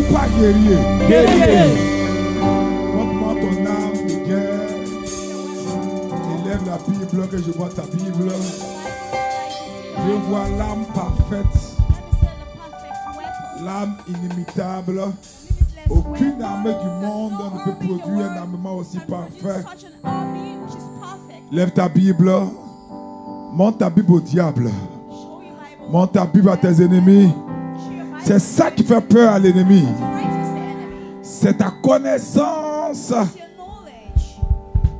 ou pas guerrier? Guerrier. Montre-moi ton arme de guerre. Élève la Bible, que je vois ta Bible. Je vois l'âme parfaite, l'âme inimitable. Aucune armée du monde ne peut produire un armement aussi parfait. Lève ta Bible. Montre ta Bible au diable. Montre ta Bible à tes ennemis. C'est ça qui fait peur à l'ennemi. C'est ta connaissance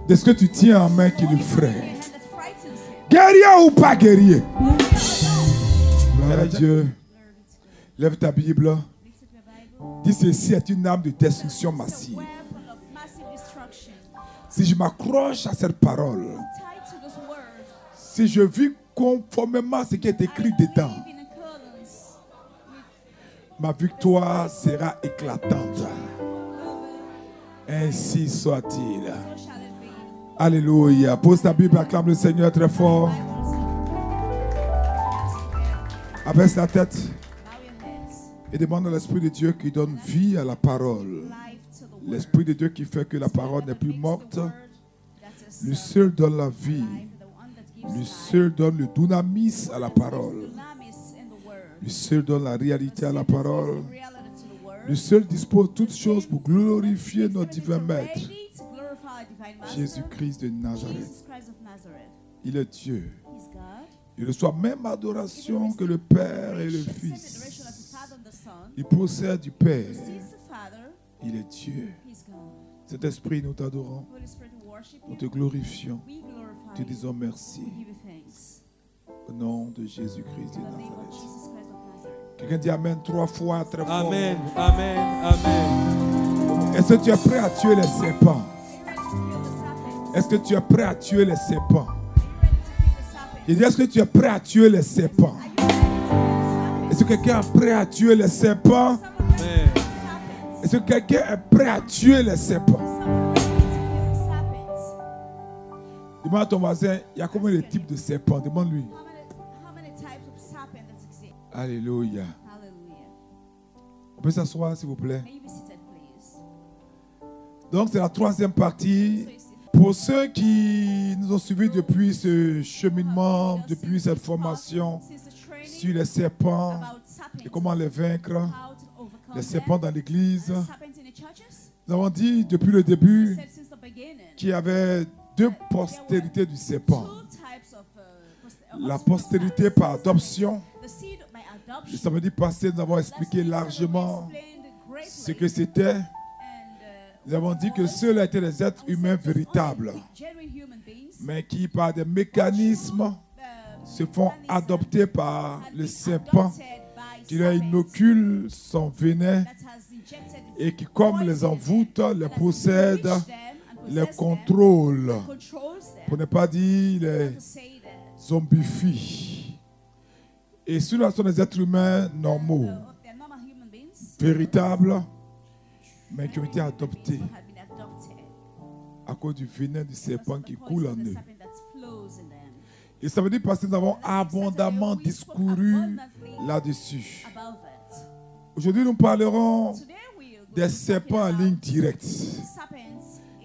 de ce que tu tiens en main qui le ferait. Guerrier ou pas guerrier? Gloire à Dieu. Lève ta Bible. Dis ceci est une arme de destruction massive. Si je m'accroche à cette parole, si je vis conformément à ce qui est écrit dedans, ma victoire sera éclatante. Ainsi soit-il. Alléluia. Pose ta Bible, acclame le Seigneur très fort. Abaisse la tête et demande à l'Esprit de Dieu qui donne vie à la parole. L'Esprit de Dieu qui fait que la parole n'est plus morte. Lui seul donne la vie. Lui seul donne le dunamis à la parole. Lui seul donne la réalité à la parole. Lui seul dispose toutes choses pour glorifier notre divin Maître, Jésus-Christ de Nazareth. Il est Dieu. Il reçoit même adoration que le Père et le Fils. Il procède du Père. Il est Dieu. Cet esprit, nous t'adorons. Nous te glorifions. Te disons merci. Au nom de Jésus-Christ de Nazareth. Quelqu'un dit Amen 3 fois très fort. Amen, amen, amen. Est-ce que tu es prêt à tuer les serpents? Est-ce que tu es prêt à tuer les serpents? Il dit, est-ce que tu es prêt à tuer les serpents? Est-ce que quelqu'un est prêt à tuer les serpents? Amen. Est-ce que quelqu'un est prêt à tuer les serpents? Demande à ton voisin, il y a combien de types de serpents? Demande-lui. Alléluia. On peut s'asseoir, s'il vous plaît. Donc, c'est la troisième partie. Pour ceux qui nous ont suivis depuis ce cheminement, depuis cette formation sur les serpents et comment les vaincre, les serpents dans l'église, nous avons dit depuis le début qu'il y avait deux postérités du serpent. La postérité par adoption. Le samedi passé, nous avons expliqué largement ce que c'était. Nous avons dit que ceux-là étaient des êtres humains véritables, mais qui, par des mécanismes, se font adopter par le serpent, qui leur inocule son venin et qui, comme les envoûte, les possède, les contrôle, pour ne pas dire les zombifie. Et ceux-là sont des êtres humains normaux, véritables, mais qui ont été adoptés à cause du venin du serpent qui coule en eux. Et ça veut dire parce que nous avons abondamment discouru là-dessus. Aujourd'hui, nous parlerons des serpents en ligne directe.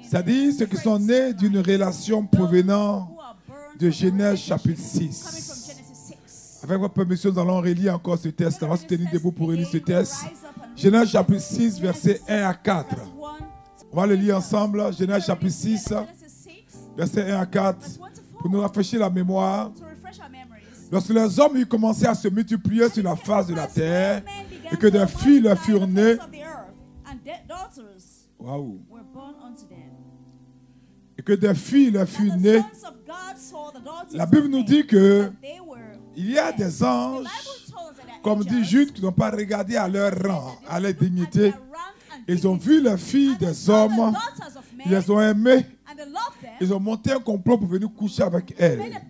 C'est-à-dire ceux qui sont nés d'une relation provenant de Genèse chapitre 6. Avec votre permission, nous allons relire encore ce texte. On va se tenir debout pour relire ce texte. Genèse chapitre 6, versets 1 à 4. On va le lire ensemble. Genèse chapitre 6, versets 1 à 4. Pour nous rafraîchir la mémoire. Lorsque les hommes ont commencé à se multiplier sur la face de la terre et que des filles leur furent nées. Waouh. Et que des filles leur furent nées. La Bible nous dit que il y a des anges, comme dit Jude, qui n'ont pas regardé à leur rang, à leur dignité. Ils ont vu les filles des hommes, ils les ont aimées, ils ont monté un complot pour venir coucher avec elles.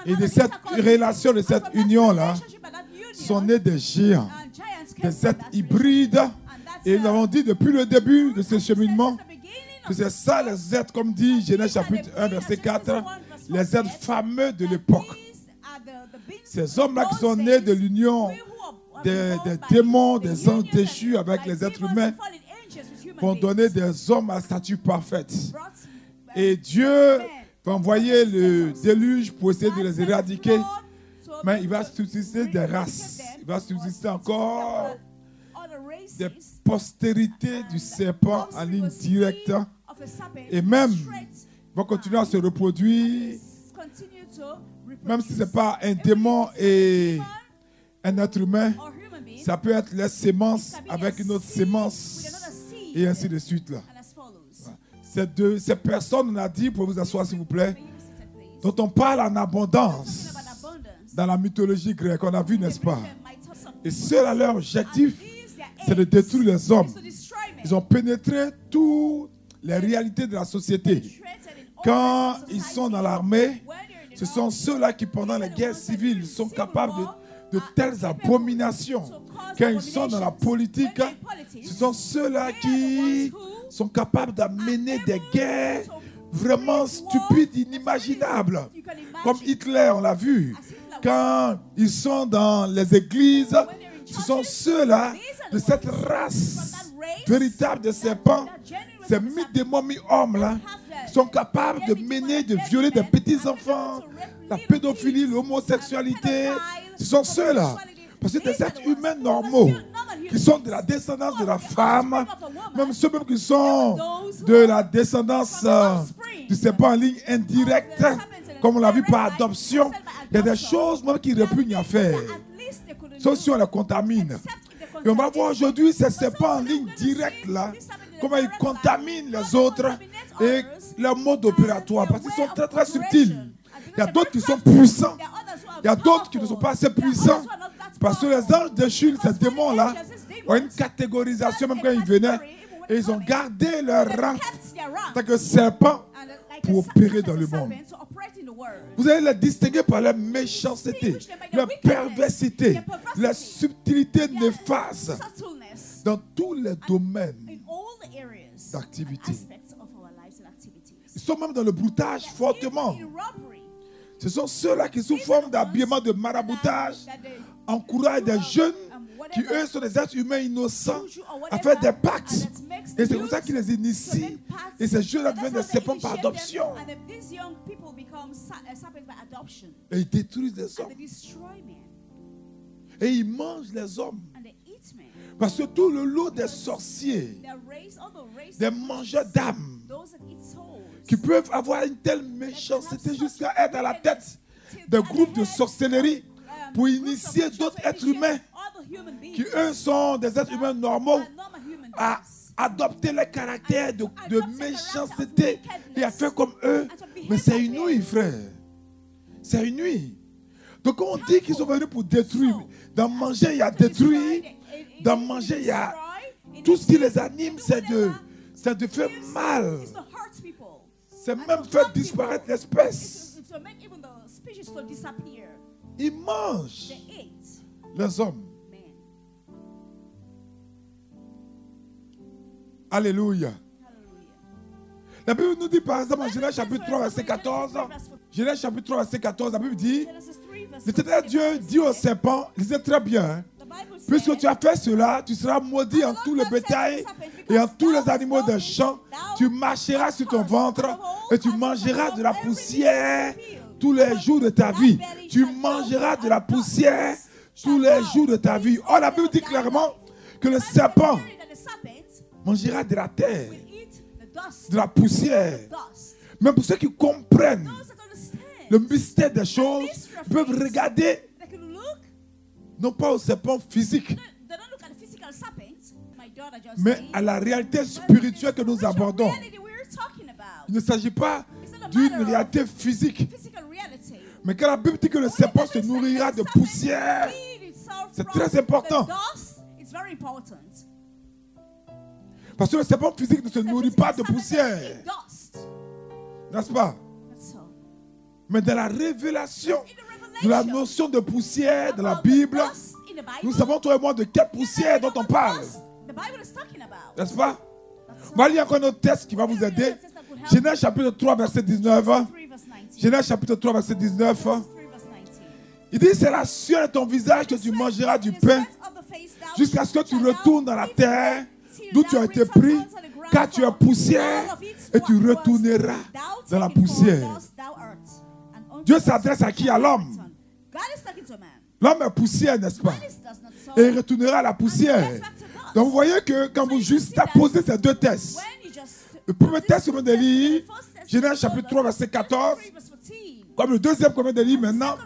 Et de cette relation, de cette union-là, sont nés des géants, des êtres hybrides. Et nous avons dit depuis le début de ce cheminement que c'est ça les êtres, comme dit Genèse chapitre 1, verset 4, les êtres fameux de l'époque. Ces hommes-là qui sont nés de l'union des démons, des anges déchus avec les êtres humains vont donner des hommes à statut parfaite. Et Dieu va envoyer le déluge pour essayer de les éradiquer. Mais il va subsister des races. Il va subsister encore des postérités du serpent en ligne directe. Et même, il va continuer à se reproduire. Même si ce n'est pas un démon et un être humain, ça peut être les sémences avec une autre sémence. Et ainsi de suite. Là. Ces personnes, on a dit, pour vous asseoir s'il vous plaît, dont on parle en abondance dans la mythologie grecque, on a vu, n'est-ce pas? Et seul à leur objectif, c'est de détruire les hommes. Ils ont pénétré toutes les réalités de la société. Quand ils sont dans l'armée, ce sont ceux-là qui, pendant les guerres civiles, sont capables de telles abominations. Quand ils sont dans la politique, ce sont ceux-là qui sont capables d'amener des guerres vraiment stupides, inimaginables. Comme Hitler, on l'a vu. Quand ils sont dans les églises, ce sont ceux-là de cette race véritable de serpents, ces mi-démons, mi-hommes-là, sont capables de mener, de violer des petits-enfants, la pédophilie, l'homosexualité. Ce sont ceux-là. Parce que des êtres humains normaux qui sont de la descendance de la femme, même ceux même qui sont de la descendance du serpent en ligne indirecte, comme on l'a vu par adoption, il y a des choses même qui répugnent à faire. Sauf si on les contamine. Et on va voir aujourd'hui ces serpents en ligne directe là, comment ils contaminent les autres et leur mode opératoire, parce qu'ils sont très très subtils. Il y a d'autres qui sont puissants, il y a d'autres qui ne sont pas assez puissants, parce que les anges déchus, ces démons-là, ont une catégorisation même quand ils venaient, et ils ont gardé leur rang en tant que serpents pour opérer dans le monde. Vous allez les distinguer par leur méchanceté, leur perversité, leur subtilité néfaste dans tous les domaines d'activité. Ils sont même dans le broutage fortement. Ce sont ceux-là qui, sous forme d'habillement de maraboutage, encouragent des jeunes qui, eux, sont des êtres humains innocents à faire des pactes. Et c'est comme ça qu'ils les initient. Et ces jeunes-là deviennent des serpents par adoption. Et ils détruisent les hommes. Et ils mangent les hommes. Parce que tout le lot des sorciers, des mangeurs d'âmes, qui peuvent avoir une telle méchanceté jusqu'à être à la tête de groupes de sorcellerie pour initier d'autres êtres humains qui, eux, sont des êtres humains normaux à adopter les caractères de méchanceté et à faire comme eux. Mais c'est une nuit, frère. C'est une nuit. Donc on dit qu'ils sont venus pour détruire. Dans manger, il y a détruire. Dans manger, il y a... Tout ce qui les anime, c'est de faire mal. C'est même faire disparaître l'espèce. Ils mangent les hommes. Alléluia. La Bible nous dit par exemple en Genèse chapitre 3 verset 14. Genèse chapitre 3 verset 14, la Bible dit, l'Éternel Dieu dit au serpent, lisez très bien, puisque tu as fait cela, tu seras maudit en tout le bétail et en tous les animaux des champs. Tu marcheras sur ton ventre et tu mangeras de la poussière tous les jours de ta vie. Tu mangeras de la poussière tous les jours de ta vie. Or, la Bible dit clairement que le serpent mangera de la terre, de la poussière. Même pour ceux qui comprennent le mystère des choses, peuvent regarder non pas au serpent physique, mais à la réalité spirituelle que nous abordons. Il ne s'agit pas d'une réalité physique. Mais quand la Bible dit que le serpent se nourrira de poussière, c'est très important. Parce que le serpent physique ne se nourrit pas de poussière. N'est-ce pas? Mais dans la révélation de la notion de poussière de la Bible, nous savons toi et moi de quelle poussière dont on parle. N'est-ce pas? On va lire encore notre texte qui va vous aider. Genèse chapitre 3 verset 19. Genèse chapitre 3 verset 19. Il dit, c'est la sueur de ton visage que tu mangeras du pain jusqu'à ce que tu retournes dans la terre d'où tu as été pris, car tu es poussière et tu retourneras dans la poussière. Dieu s'adresse à qui? À l'homme. L'homme est poussière, n'est-ce pas? Et il retournera à la poussière. Donc vous voyez que quand vous juste posez ces deux tests, le premier test que vous venez de lire, Genèse chapitre 3, verset 14, comme le deuxième que vous venez de lire maintenant,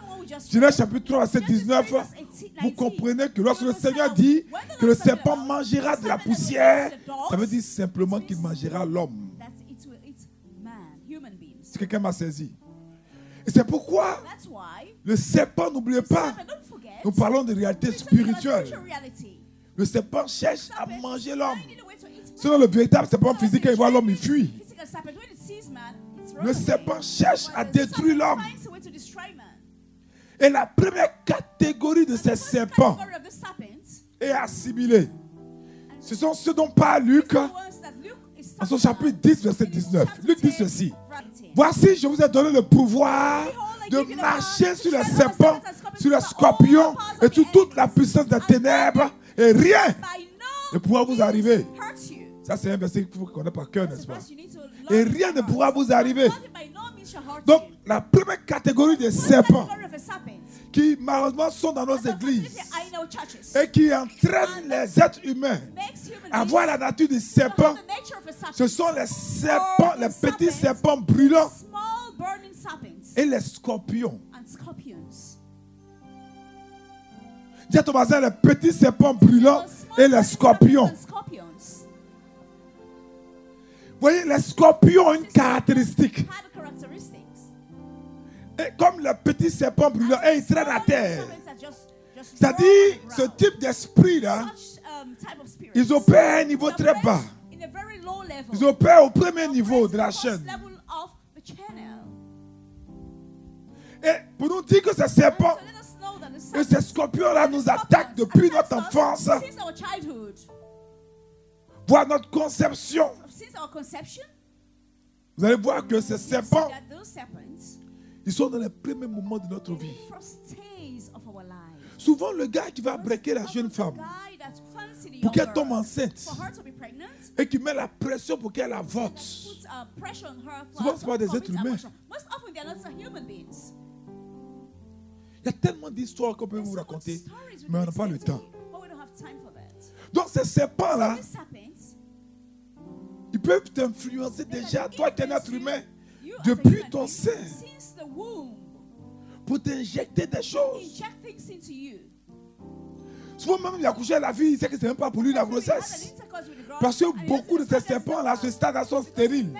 Genèse chapitre 3, verset 19, vous comprenez que lorsque le Seigneur dit que le serpent mangera de la poussière, ça veut dire simplement qu'il mangera l'homme. Si quelqu'un m'a saisi. Et c'est pourquoi le serpent, n'oubliez pas, nous parlons de réalité spirituelle. Le serpent cherche à manger l'homme. Sinon le véritable serpent physique, quand il voit l'homme, il fuit. Le serpent cherche à détruire l'homme. Et la première catégorie de ces serpents est assimilée. Ce sont ceux dont parle Luc dans son chapitre 10, verset 19. Luc dit ceci. Voici, je vous ai donné le pouvoir de marcher sur les serpents, sur les scorpions et sur toute la puissance des ténèbres. Et rien ne pourra vous arriver. Ça, c'est un verset qu'il faut connaître par cœur, n'est-ce pas? Et rien ne pourra vous arriver. Donc, la première catégorie des serpents qui, malheureusement, sont dans nos églises et qui entraînent les êtres humains à voir la nature des serpents, ce sont les serpents, les petits serpents brûlants et les scorpions. Dis à ton voisin, les petits serpents brûlants et les scorpions. Vous voyez, les scorpions ont une caractéristique. Et comme le petit serpent brûlant, et ils traînent à terre. C'est-à-dire, ce type d'esprit-là, ils opèrent à un niveau très bas. Ils opèrent au premier niveau de la chaîne. Et pour nous dire que ces serpents et ces scorpions-là nous attaquent depuis notre enfance, voire notre conception. Vous allez voir que ces serpents, ils sont dans les premiers moments de notre vie. Souvent, le gars qui va breaker la jeune femme pour qu'elle tombe enceinte et qui met la pression pour qu'elle avorte, souvent, ce n'est pas des êtres humains. Il y a tellement d'histoires qu'on peut vous raconter, mais on n'a pas le temps. Donc, ces serpents-là, ils peuvent t'influencer déjà, toi qui es un être humain, depuis ton sein, pour t'injecter des choses. Souvent même il a couché à la fille, il sait que ce n'est même pas pour lui la grossesse. Parce que beaucoup de ces serpents-là, à ce stade-là, sont stériles.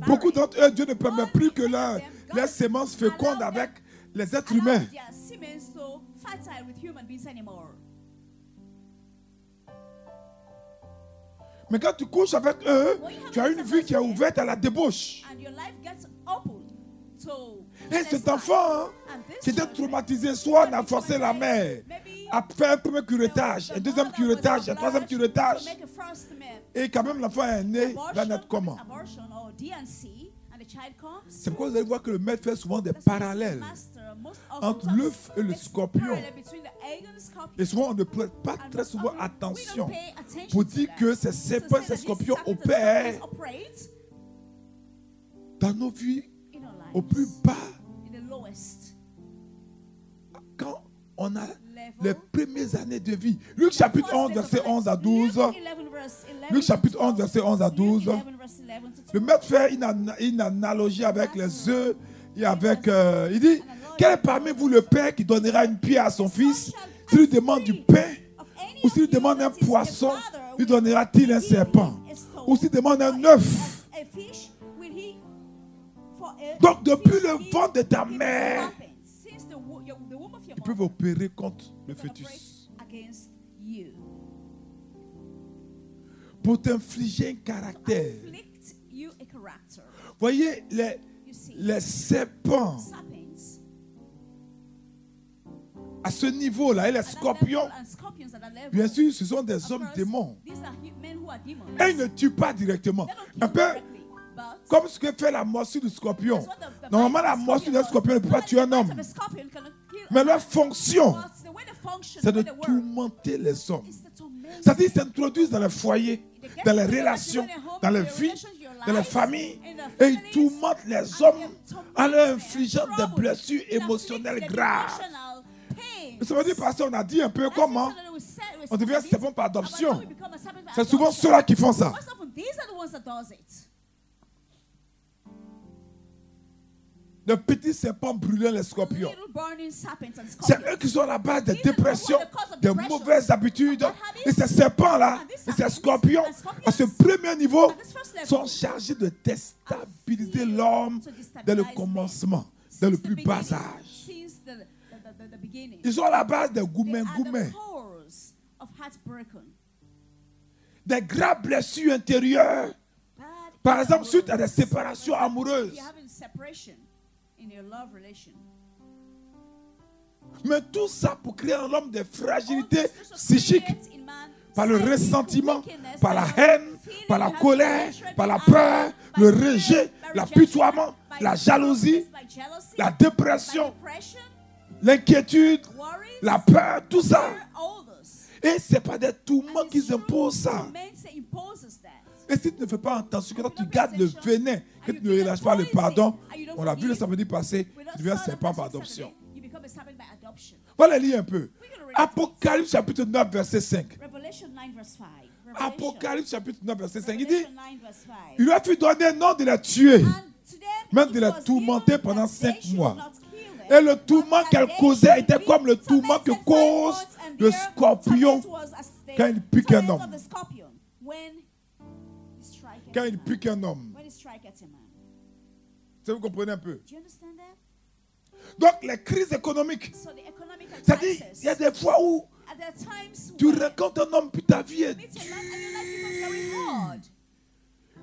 Beaucoup d'entre eux, Dieu ne permet plus que leurs sémences fécondent avec les êtres humains. Mais quand tu couches avec eux, tu as une vie qui est ouverte à la débauche. Et cet enfant qui était traumatisé, soit on a forcé la mère à faire un premier curettage, un deuxième curettage, un troisième curettage. Et quand même l'enfant est né, il va naître comment? C'est pourquoi vous allez voir que le maître fait souvent des parallèles entre l'œuf et le scorpion. Et souvent on ne prête pas très souvent attention pour dire que ces serpents, ces scorpions opèrent dans nos vies au plus bas. Quand on a les premières années de vie. Luc chapitre 11, verset 11 à 12. Luc chapitre 11, verset 11 à 12. Le maître fait une analogie avec les œufs et avec... il dit, quel est parmi vous le père qui donnera une pierre à son fils s'il lui demande du pain? Ou s'il lui demande un poisson, lui donnera-t-il un serpent? Ou s'il demande un œuf? Donc depuis le ventre de ta mère, ils peuvent opérer contre le fœtus pour t'infliger un caractère. Voyez, les serpents à ce niveau-là et les scorpions, bien sûr, ce sont des hommes démons. Et ils ne tuent pas directement. Un peu comme ce que fait la morsure du scorpion. Normalement, la morsure d'un scorpion ne peut pas tuer un homme. Mais leur fonction c'est de tourmenter les hommes. C'est-à-dire qu'ils s'introduisent dans les foyers, dans les relations, dans les vies, dans les familles, et ils tourmentent les hommes en leur infligeant des blessures émotionnelles graves. Ça veut dire, parce qu'on a dit un peu comment on devient serpent par adoption. C'est souvent ceux-là qui font ça. Le petit serpent brûlant les scorpions. C'est eux qui sont à la base des dépressions, des mauvaises habitudes. Et ces serpents-là, et ces scorpions, à ce premier niveau, sont chargés de déstabiliser l'homme dès le commencement, dès le plus bas âge. Ils sont à la base des goumets. Des graves blessures intérieures. Par exemple, suite à des séparations amoureuses. Mais tout ça pour créer en l'homme des fragilités psychiques. Par le ressentiment, par la haine, par la colère, par la peur, le rejet, l'apitoiement, la jalousie, la dépression, l'inquiétude, la peur, tout ça. Et ce n'est pas des tourments qui imposent ça. Et si tu ne fais pas attention, que tu gardes le venin, que tu ne relâches pas le pardon, on l'a vu le samedi passé, tu deviens serpent par adoption. Voilà, lis un peu. Apocalypse chapitre 9, verset 5. Apocalypse chapitre 9, verset 5. Il dit, il lui a fait donner un nom de la tuer, même de la tourmenter pendant 5 mois. Et le tourment qu'elle causait était comme le tourment que cause le scorpion quand il pique un homme. Quand il pique un homme. Ça, vous comprenez un peu? Donc, les crises économiques. C'est-à-dire, il y a des fois où tu rencontres un homme, puis ta vie est dure.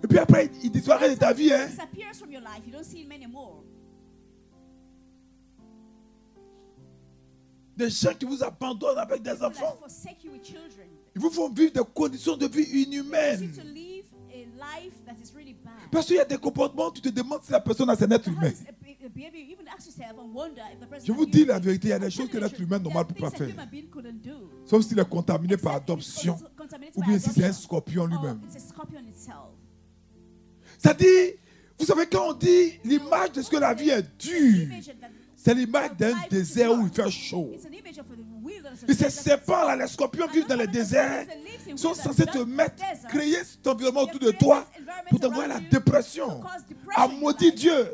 Et puis après, il disparaît de ta vie. Hein? Des gens qui vous abandonnent avec des enfants. Ils vous font vivre des conditions de vie inhumaines. Parce qu'il y a des comportements, tu te demandes si la personne a un être humain. Je vous dis la vérité, il y a des choses que l'être humain normal ne peut pas faire. Sauf s'il est contaminé par adoption. Ou bien si c'est un scorpion lui-même. C'est-à-dire, vous savez, quand on dit l'image de ce que la vie est dure, c'est l'image d'un désert où il fait chaud. Et ces serpents-là, les scorpions vivent dans le désert, sont censés te mettre, créer cet environnement autour de toi pour t'envoyer la dépression, à maudire Dieu.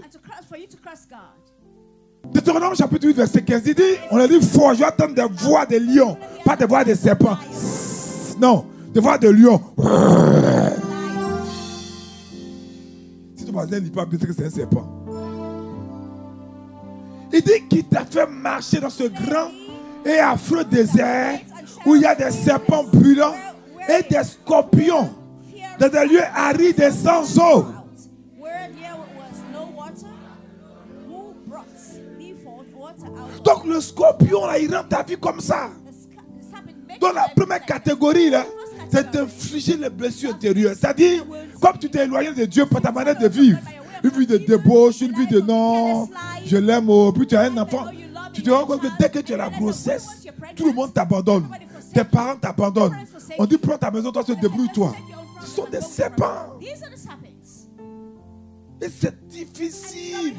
Deutéronome chapitre 8, verset 15, il dit, on a dit fort, je vais attendre des voix de lions, pas des voix de serpents. Non, des voix de lions. Si ton voisin ne lit pas bien, c'est que c'est un serpent. Il dit qu'il t'a fait marcher dans ce grand et affreux désert où il y a des serpents brûlants et des scorpions dans des lieux arides et sans eau. Donc le scorpion là, il rend ta vie comme ça. Dans la première catégorie là, c'est d'infliger les blessures intérieures. C'est-à-dire, comme tu t'es éloigné de Dieu par ta manière de vivre. Une vie de débauche, une vie de non, je l'aime, puis tu as un enfant. Tu te rends compte que dès que tu as la grossesse, tout le monde t'abandonne. Tes parents t'abandonnent. On dit prends ta maison, toi se débrouille-toi. Ce sont des serpents. Et c'est difficile.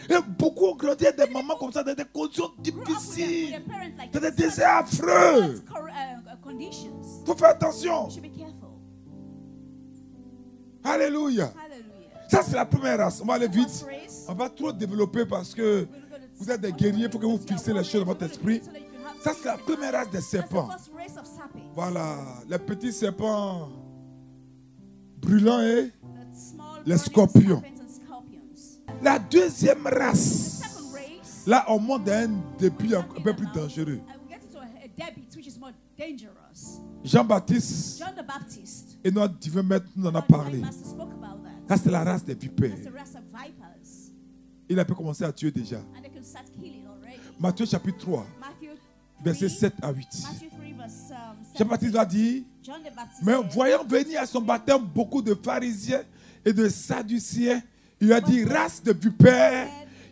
Et beaucoup ont grandi avec des mamans comme ça, dans des conditions difficiles, dans des déserts affreux. Il faut faire attention. Alléluia. Ça, c'est la première race. On va aller vite. On va trop développer parce que vous êtes des guerriers. Il faut que vous fixez les choses dans votre esprit. Ça, c'est la première race des serpents. Voilà. Les petits serpents brûlants et les scorpions. La deuxième race. Là, on monte dans un débit un peu plus dangereux. Jean-Baptiste et notre divin maître nous en a parlé. Ça, c'est la race des vipères. Il a pu commencer à tuer déjà. Matthieu chapitre 3, versets 7 à 8. Jean-Baptiste va dire, mais voyant venir à son baptême beaucoup de pharisiens et de sadduciens, il a dit, race de vipères,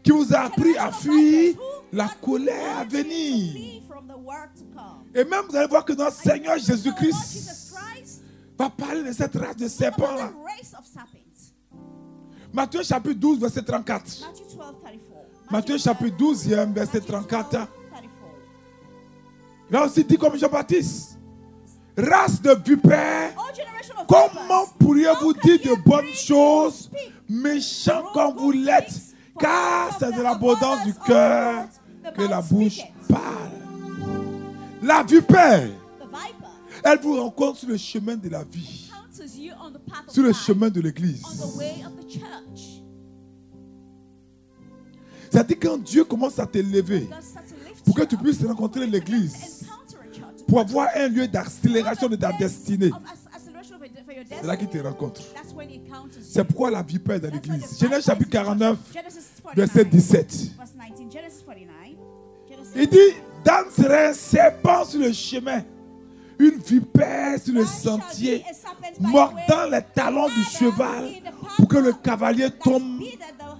qui vous a appris à fuir la colère à venir. Et même vous allez voir que notre Seigneur Jésus-Christ va parler de cette race de serpents-là. Matthieu chapitre 12, verset 34. Matthieu chapitre 12, verset 34. Il a aussi dit comme Jean-Baptiste, race de vipères, comment pourriez-vous dire de bonnes choses, méchants comme vous l'êtes, car c'est de l'abondance du cœur que la bouche parle. La vipère, elle vous rencontre sur le chemin de la vie, sur le chemin de l'église. C'est-à-dire quand Dieu commence à t'élever, pour que tu puisses rencontrer l'église, pour avoir un lieu d'accélération de ta destinée, c'est là qu'il te rencontre. C'est pourquoi la vipère est dans l'église. Genèse chapitre 49, verset 17. Il dit, Dan serait un serpent sur le chemin, une vipère sur le sentier, mordant les talons du cheval pour que le cavalier tombe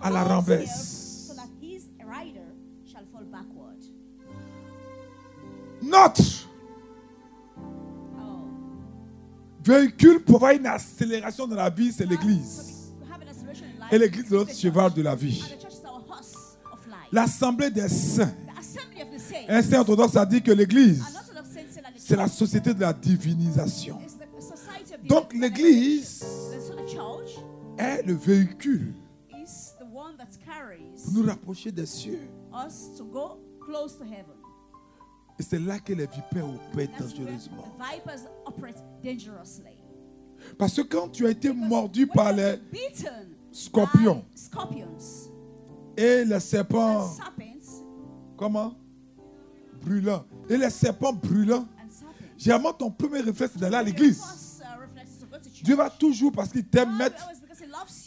à la renverse. Notre véhicule pour avoir une accélération dans la vie, c'est l'église. Et l'église est notre cheval de la vie. L'assemblée des saints. Un saint orthodoxe a dit que l'église, c'est la société de la divinisation. Donc l'église est le véhicule pour nous rapprocher des cieux. Et c'est là que les vipères opèrent dangereusement. Parce que quand tu as été mordu par les scorpions et les serpents, comment? Brûlants. Et les serpents brûlants, généralement ton premier réflexe c'est d'aller à l'église. Dieu va toujours, parce qu'il t'aime, mettre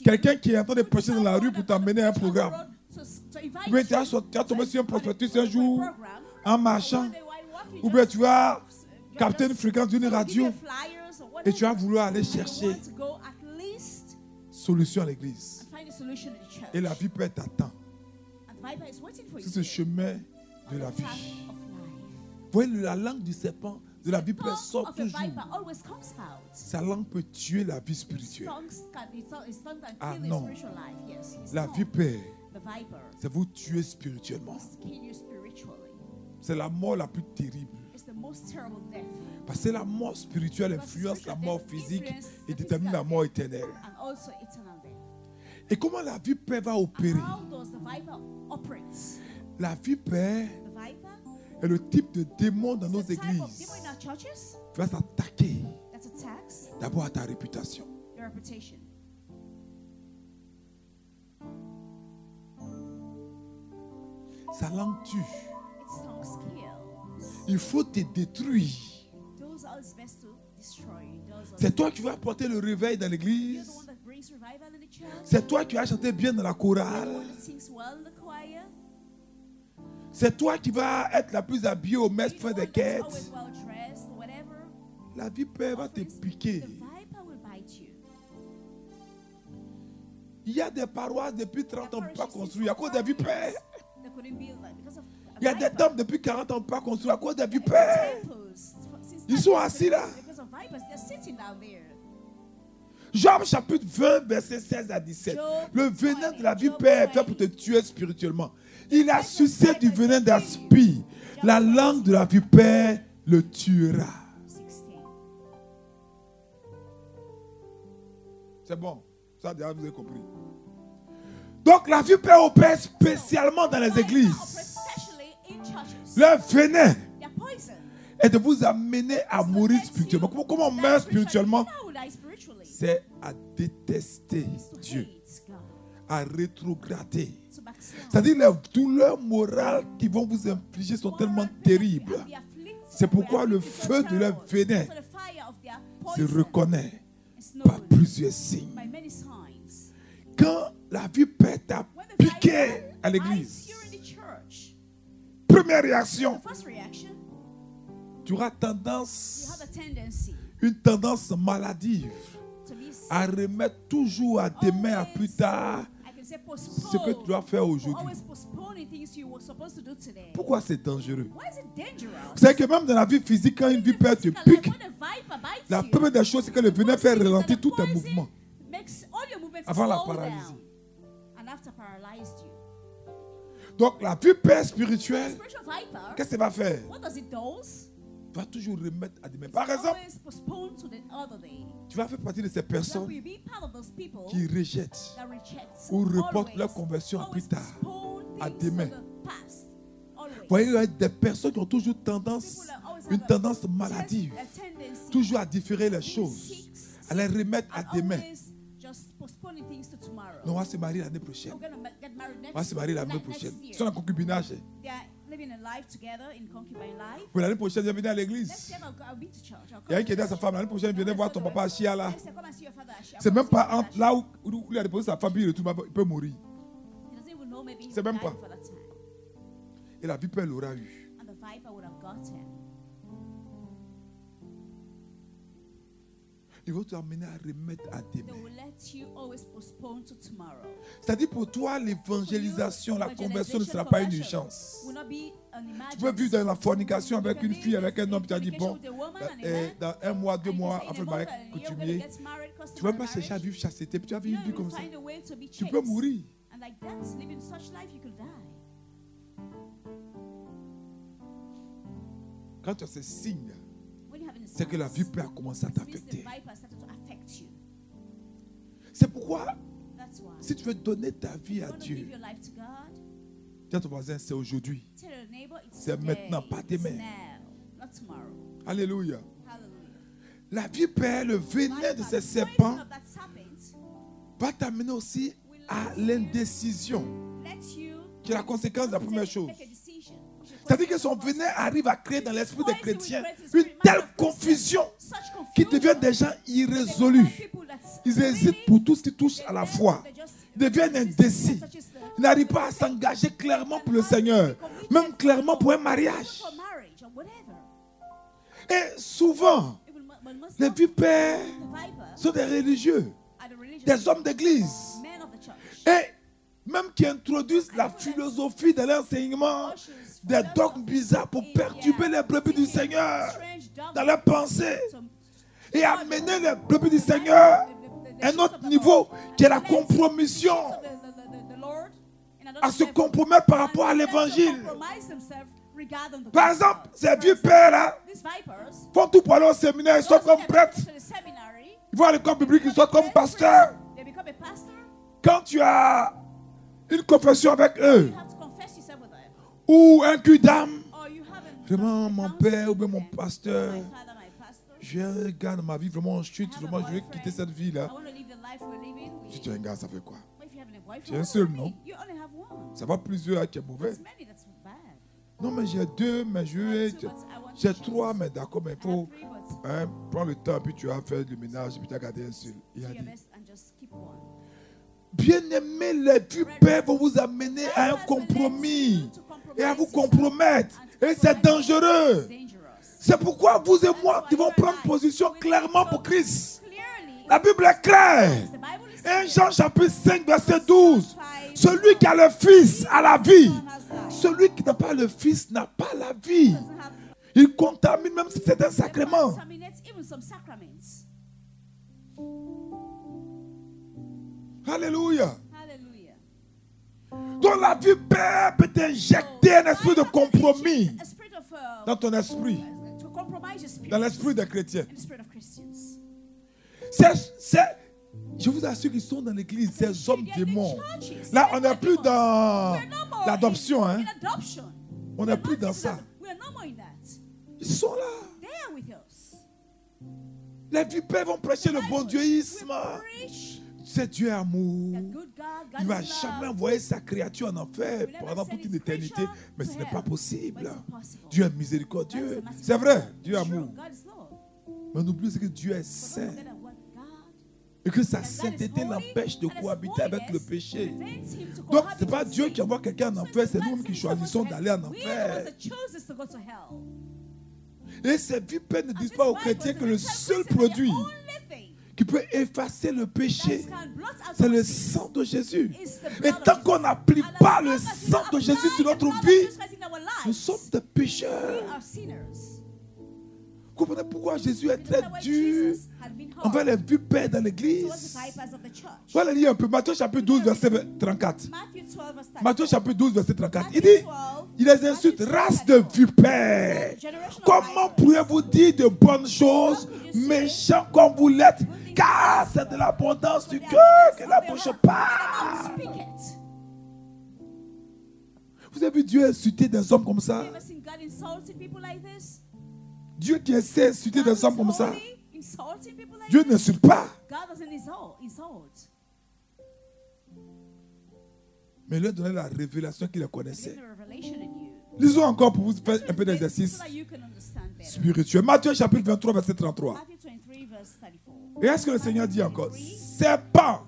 quelqu'un qui est en train de prêcher dans la rue pour t'emmener à un programme. Ou bien tu as tombé sur un prospectus un jour en marchant, ou bien tu as capté une fréquence d'une radio et tu as voulu aller chercher solution à l'église. Et la vipère t'attend sur ce chemin de la vie. Vous voyez, la langue du serpent, de la vipère sort toujours. Sa langue peut tuer la vie spirituelle. Ah non, la vipère, c'est vous tuer spirituellement. C'est la mort la plus terrible. Parce que la mort spirituelle influence la mort physique et détermine la mort éternelle. Et comment la vipère va opérer? La vipère est le type de démon dans nos églises qui va s'attaquer d'abord à ta réputation. Sa langue tue. Il faut te détruire. C'est toi qui vas apporter le réveil dans l'église. C'est toi qui vas chanter bien dans la chorale. C'est toi qui vas être la plus habillée au messe pour faire des quêtes. La vipère va te piquer. Il y a des paroisses depuis 30 ans pas construites à cause des vipères. Il y a des temples depuis 40 ans pas construits à cause des vipères. Ils sont assis là. Job chapitre 20, verset 16 à 17. Le venin de la vipère est fait pour te tuer spirituellement. Il a sucé du venin d'aspi. La langue de la vipère le tuera. C'est bon. Ça, déjà, vous avez compris. Donc, la vipère opère spécialement dans les églises. Le venin est de vous amener à mourir spirituellement. Comment on meurt spirituellement? C'est à détester Dieu, à rétrograder. C'est-à-dire les douleurs morales qui vont vous infliger sont tellement terribles. C'est pourquoi le feu de leur venin se reconnaît par plusieurs signes. Quand la vipère t'a piqué à l'église, première réaction, tu auras une tendance maladive à remettre toujours à demain, à plus tard, ce que tu dois faire aujourd'hui. Pourquoi c'est dangereux? Vous savez que même dans la vie physique, quand une vipère te pique, la première des choses, c'est que le venin fait ralentir tous tes mouvements avant la paralysie. Donc la vipère spirituelle, qu'est-ce qu'elle va faire? Tu vas toujours remettre à demain. Par exemple, tu vas faire partie de ces personnes qui rejettent ou reportent leur conversion à plus tard, à demain. Vous voyez, il y a des personnes qui ont toujours une tendance maladive, toujours à différer les choses, à les remettre à demain. Non, on va se marier l'année prochaine. On va se marier l'année prochaine. Ils sont en concubinage. Oui, l'année prochaine, je vais venir à l'église. Il y a un qui est dans sa femme. L'année prochaine, viens voir ton papa à Chiala. C'est même pas entre là où il a déposé sa femme, il peut mourir. C'est même pas. Et la vipère l'aura eu. Ils vont t'amener à remettre à demain. C'est-à-dire pour toi, l'évangélisation, la conversion ne sera pas une urgence. Tu peux vivre dans la fornication avec une fille, avec un homme, tu as dit bon, dans 1 mois, 2 mois, après le mariage coutumier, tu ne vas pas chercher à vivre chasteté, tu vas vivre une vie comme ça. Tu peux mourir. Quand tu as ces signes, c'est que la vipère a commencé à t'affecter. C'est pourquoi, si tu veux donner ta vie à Dieu, dis à ton voisin, c'est aujourd'hui. C'est maintenant, pas demain. Alléluia. La vipère, le venin de ces serpents, va t'amener aussi à l'indécision, qui est la conséquence de la première chose. C'est-à-dire que son venin arrive à créer dans l'esprit des chrétiens une telle confusion qu'ils deviennent des gens irrésolus. Ils hésitent pour tout ce qui touche à la foi. Ils deviennent indécis. Ils n'arrivent pas à s'engager clairement pour le Seigneur, même clairement pour un mariage. Et souvent, les vipères sont des religieux, des hommes d'église. Et même qui introduisent la philosophie de l'enseignement, des dogmes bizarres pour perturber les brebis du Seigneur dans leurs pensées et amener les brebis du Seigneur à un autre niveau qui est la compromission, à se compromettre par rapport à l'évangile. Par exemple, ces vieux pères-là font tout pour aller au séminaire, ils sont comme prêtres. Ils vont à l'école biblique, ils sont comme pasteurs. Quand tu as une confession avec eux, ou un cul d'âme, vraiment mon père ou bien mon pasteur, j'ai un gars dans ma vie, vraiment chute, vraiment je vais quitter cette vie-là. Si tu as un gars, ça fait quoi? Tu es un seul, non? Ça va plusieurs qui est mauvais. Non, mais j'ai 2, mais j'ai 3, mais d'accord, mais il faut prendre le temps, puis tu vas faire le ménage, puis tu as gardé un seul. Il a dit, bien-aimés, les vipères vont vous amener à un compromis et à vous compromettre. Et c'est dangereux. C'est pourquoi vous et moi devons prendre position clairement pour Christ. La Bible est claire. 1 Jean chapitre 5 verset 12. Celui qui a le Fils a la vie. Celui qui n'a pas le Fils n'a pas la vie. Il contamine même si c'est un sacrement. Alléluia. Donc la vipère peut t'injecter un esprit de compromis dans ton esprit, dans l'esprit des chrétiens. Je vous assure qu'ils sont dans l'église, ces hommes démons. Là, on n'est plus dans l'adoption. Hein? On n'est plus dans ça. Ils sont là. Les vipères vont prêcher le bon dieuisme. C'est Dieu amour. Il ne va jamais envoyer sa créature en enfer pendant toute une éternité. Mais ce n'est pas possible. Dieu est miséricordieux. C'est vrai, Dieu est amour. Mais on oublie que Dieu est saint. Et que sa sainteté l'empêche de cohabiter avec le péché. Donc, ce n'est pas Dieu qui envoie quelqu'un en enfer, c'est nous qui choisissons d'aller en enfer. Et ces vipères ne disent pas aux chrétiens que le seul produit qui peut effacer le péché, c'est le sang de Jésus. Et tant qu'on n'applique pas le sang de Jésus sur notre vie, nous sommes des pécheurs. Vous comprenez pourquoi Jésus est très dur envers les vipères dans l'église? Voilà, lire un peu Matthieu chapitre 12, verset 34. Matthieu chapitre 12, verset 34. Il dit, il les insulte, race de vipères. Comment pourriez-vous dire de bonnes choses, méchants comme vous l'êtes? Car c'est de l'abondance du cœur que la bouche parle. Vous avez vu Dieu insulter des hommes comme ça? Dieu qui essaie d'insulter des hommes comme ça, Dieu n'insulte pas. Mais il leur donnait la révélation qu'il connaissait. Lisons encore pour vous faire un peu d'exercice spirituel. Matthieu chapitre 23, verset 33. Et est-ce que le Seigneur dit encore? Serpent,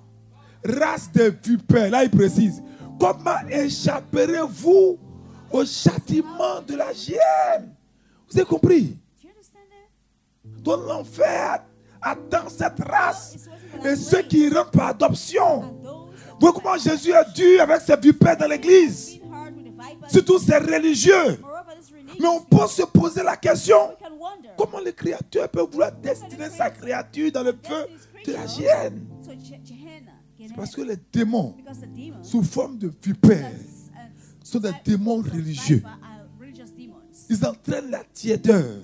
race de vipères. Là, il précise. Comment échapperez-vous au châtiment de la hyène? Vous avez compris? Dans l'enfer attend cette race et ceux qui rentrent par adoption. Vous voyez comment Jésus est dur avec ses vipères dans l'église, surtout ces religieux. Mais on peut se poser la question, comment le Créateur peut vouloir destiner sa créature dans le feu de la hyène? C'est parce que les démons, sous forme de vipères, sont des démons religieux. Ils entraînent la tiédeur,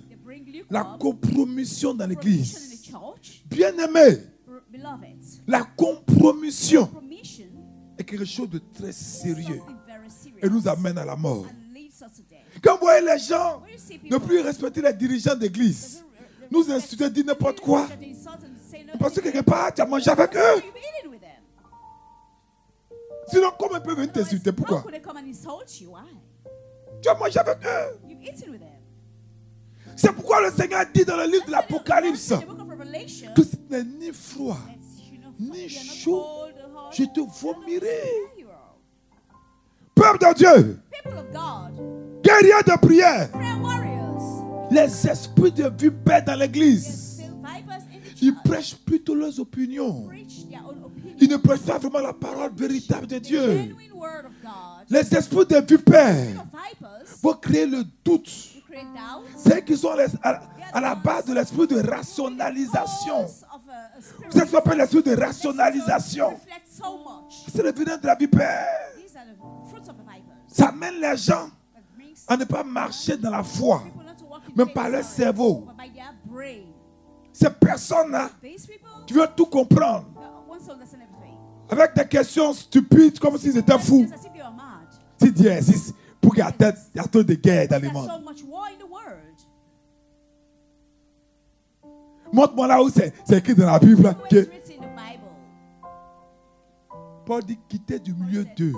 la compromission dans l'église. Bien-aimé, la compromission est quelque chose de très sérieux et nous amène à la mort. Quand vous voyez les gens ne plus respecter les dirigeants d'église, nous insulter, dire n'importe quoi, parce que quelque part tu as mangé avec eux. Sinon, comment ils peuvent venir t'insulter? Pourquoi? Tu as mangé avec eux. C'est pourquoi le Seigneur dit dans le livre de l'Apocalypse que ce n'est ni froid, ni chaud, je te vomirai. Peuple de Dieu, guerriers de prière, les esprits de vipères dans l'église, ils prêchent plutôt leurs opinions. Ils ne prêchent pas vraiment la parole véritable de Dieu. Les esprits de vipères vont créer le doute. C'est qu'ils sont à la base de l'esprit de rationalisation. C'est ce qu'on appelle l'esprit de rationalisation. C'est le venin de la vipère. Ça amène les gens à ne pas marcher dans la foi, mais par leur cerveau. Ces personnes-là qui veulent tout comprendre avec des questions stupides comme s'ils étaient fous. Si Dieu existe, pour qu'il y ait trop de guerre dans le monde. Montre-moi là où c'est écrit dans la Bible que Paul dit quitter du milieu d'eux.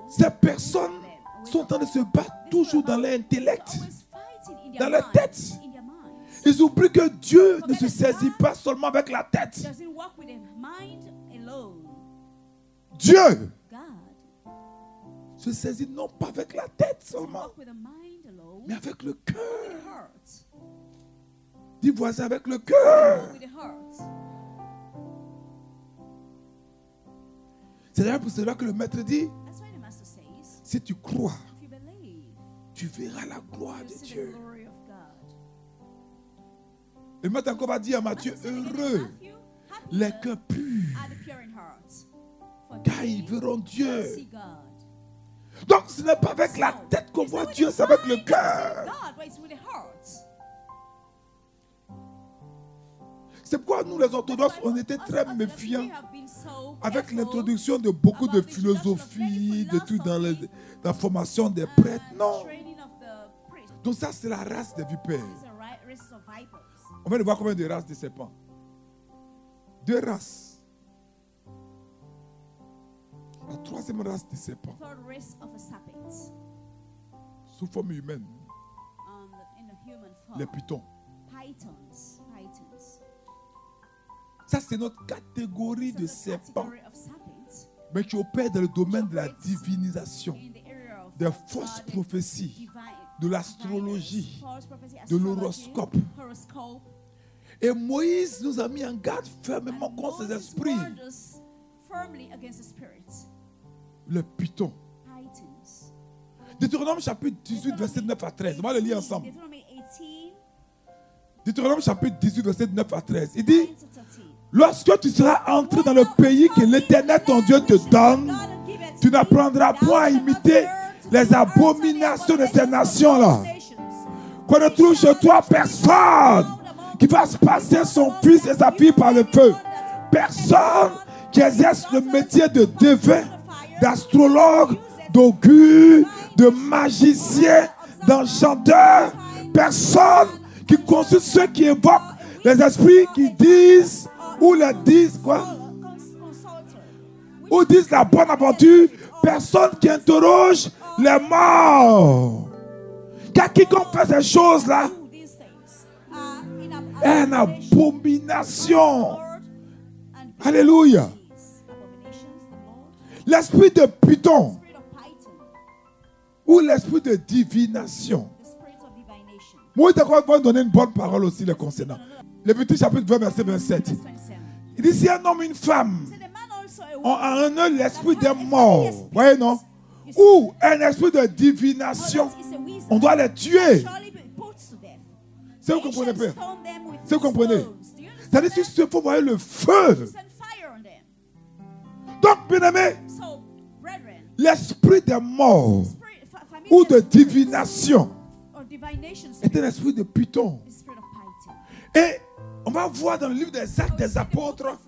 Ces personnes sont en train de se battre toujours dans l'intellect, dans leur tête. Ils oublient que Dieu ne se saisit pas seulement avec la tête. Dieu se saisit non pas avec la tête seulement, mais avec le cœur. Dis voisin, avec le cœur. C'est d'ailleurs pour cela que le maître dit, si tu crois, tu verras la gloire de Dieu. Le maître encore va dire à Matthieu, heureux les cœurs purs, car ils verront Dieu. Donc ce n'est pas avec la tête qu'on voit Dieu, c'est avec le cœur. C'est pourquoi nous les orthodoxes, on était très méfiants avec l'introduction de beaucoup de philosophie, de tout dans la formation des prêtres. Non. Donc ça c'est la race des vipères. On va voir combien de races de serpents. 2 races. La 3e race de serpents. Sous forme humaine. Les pythons. Ça, c'est notre catégorie de serpents. Mais qui opèrent dans le domaine de la divinisation, des fausses prophéties, de l'astrologie, de l'horoscope. Et Moïse nous a mis en garde fermement contre ces esprits. Le python. Deutéronome chapitre 18, verset 9 à 13. On va le lire ensemble. Deutéronome chapitre 18, verset 9 à 13. Il dit, lorsque tu seras entré dans le pays que l'Éternel ton Dieu te donne, tu n'apprendras point à imiter les abominations de ces nations-là. Qu'on ne trouve chez toi personne qui fasse passer son fils et sa fille par le feu. Personne qui exerce le métier de devin, d'astrologue, d'augure, de magicien, d'enchanteur. Personne qui consulte ceux qui évoquent les esprits qui disent ou les disent quoi? Ou disent la bonne aventure. Personne qui interroge les morts. Car quiconque fait ces choses-là est une abomination. Alléluia. L'esprit de Python ou l'esprit de divination. Moi, je crois qu'on va donner une bonne parole aussi le concernant. Lévitique chapitre 20, verset 27. Il dit, si un homme et une femme ont en eux l'esprit des morts, voyez non? Ou un esprit de divination, on doit les tuer. C'est vous comprenez, Père? C'est vous comprenez? C'est-à-dire qu'il faut voir le feu. Donc, bien aimé, l'esprit des morts ou de divination est un esprit de Python. Et on va voir dans le livre des Actes des Apôtres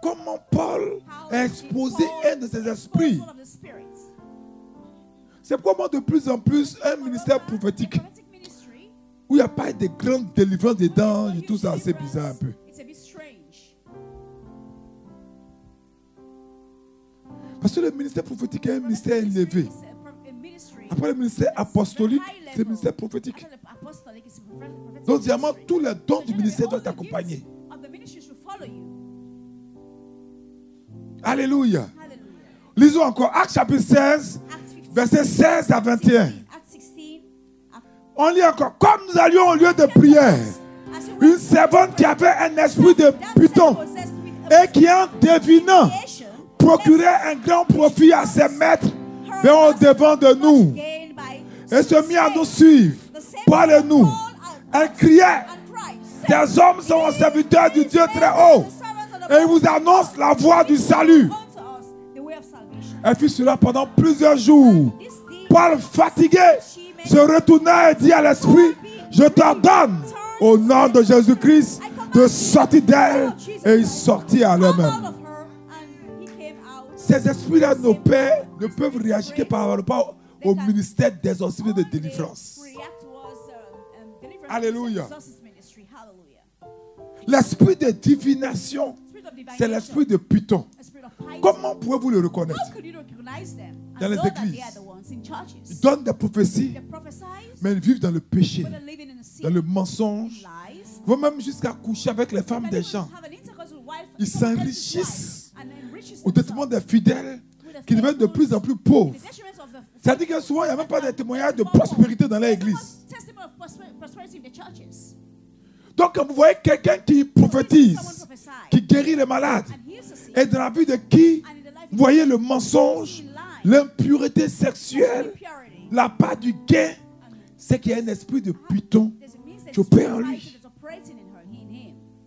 comment Paul a exposé un de ces esprits. C'est pourquoi de plus en plus un ministère prophétique où il n'y a pas de grandes délivrances dedans, et tout ça, c'est bizarre un peu. Parce que le ministère prophétique est un ministère élevé. Après le ministère apostolique, c'est le ministère prophétique. Donc, vraiment, tous les dons du ministère doivent t'accompagner. Alléluia. Lisons encore Actes chapitre 16, versets 16 à 21. On lit encore. Comme nous allions au lieu de prière, une servante qui avait un esprit de Python et qui, en devinant, procurait un grand profit à ses maîtres, vint au-devant de nous et se mit à nous suivre. Parlez-nous. Elle criait, des hommes sont serviteurs du Dieu très haut et ils vous annoncent la voie du salut. Elle fit cela pendant plusieurs jours. Paul, fatigué, se retourna et dit à l'esprit, je t'ordonne au nom de Jésus-Christ de sortir d'elle. Et il sortit à l'eux-mêmes. Ces esprits-là ne peuvent réagir que par rapport au ministère d'exorcisme et de délivrance. Alléluia. L'esprit de divination, c'est l'esprit de Python. Comment pouvez-vous le reconnaître? Dans les églises, ils donnent des prophéties, mais ils vivent dans le péché, dans le mensonge. Ils vont même jusqu'à coucher avec les femmes des gens. Ils s'enrichissent au détriment des fidèles qui deviennent de plus en plus pauvres. C'est-à-dire que souvent, il n'y a même pas de témoignage de prospérité dans l'église. Donc, quand vous voyez quelqu'un qui prophétise, qui guérit les malades, et dans la vie de qui vous voyez le mensonge, l'impureté sexuelle, la part du gain, c'est qu'il y a un esprit de Python qui opère en lui.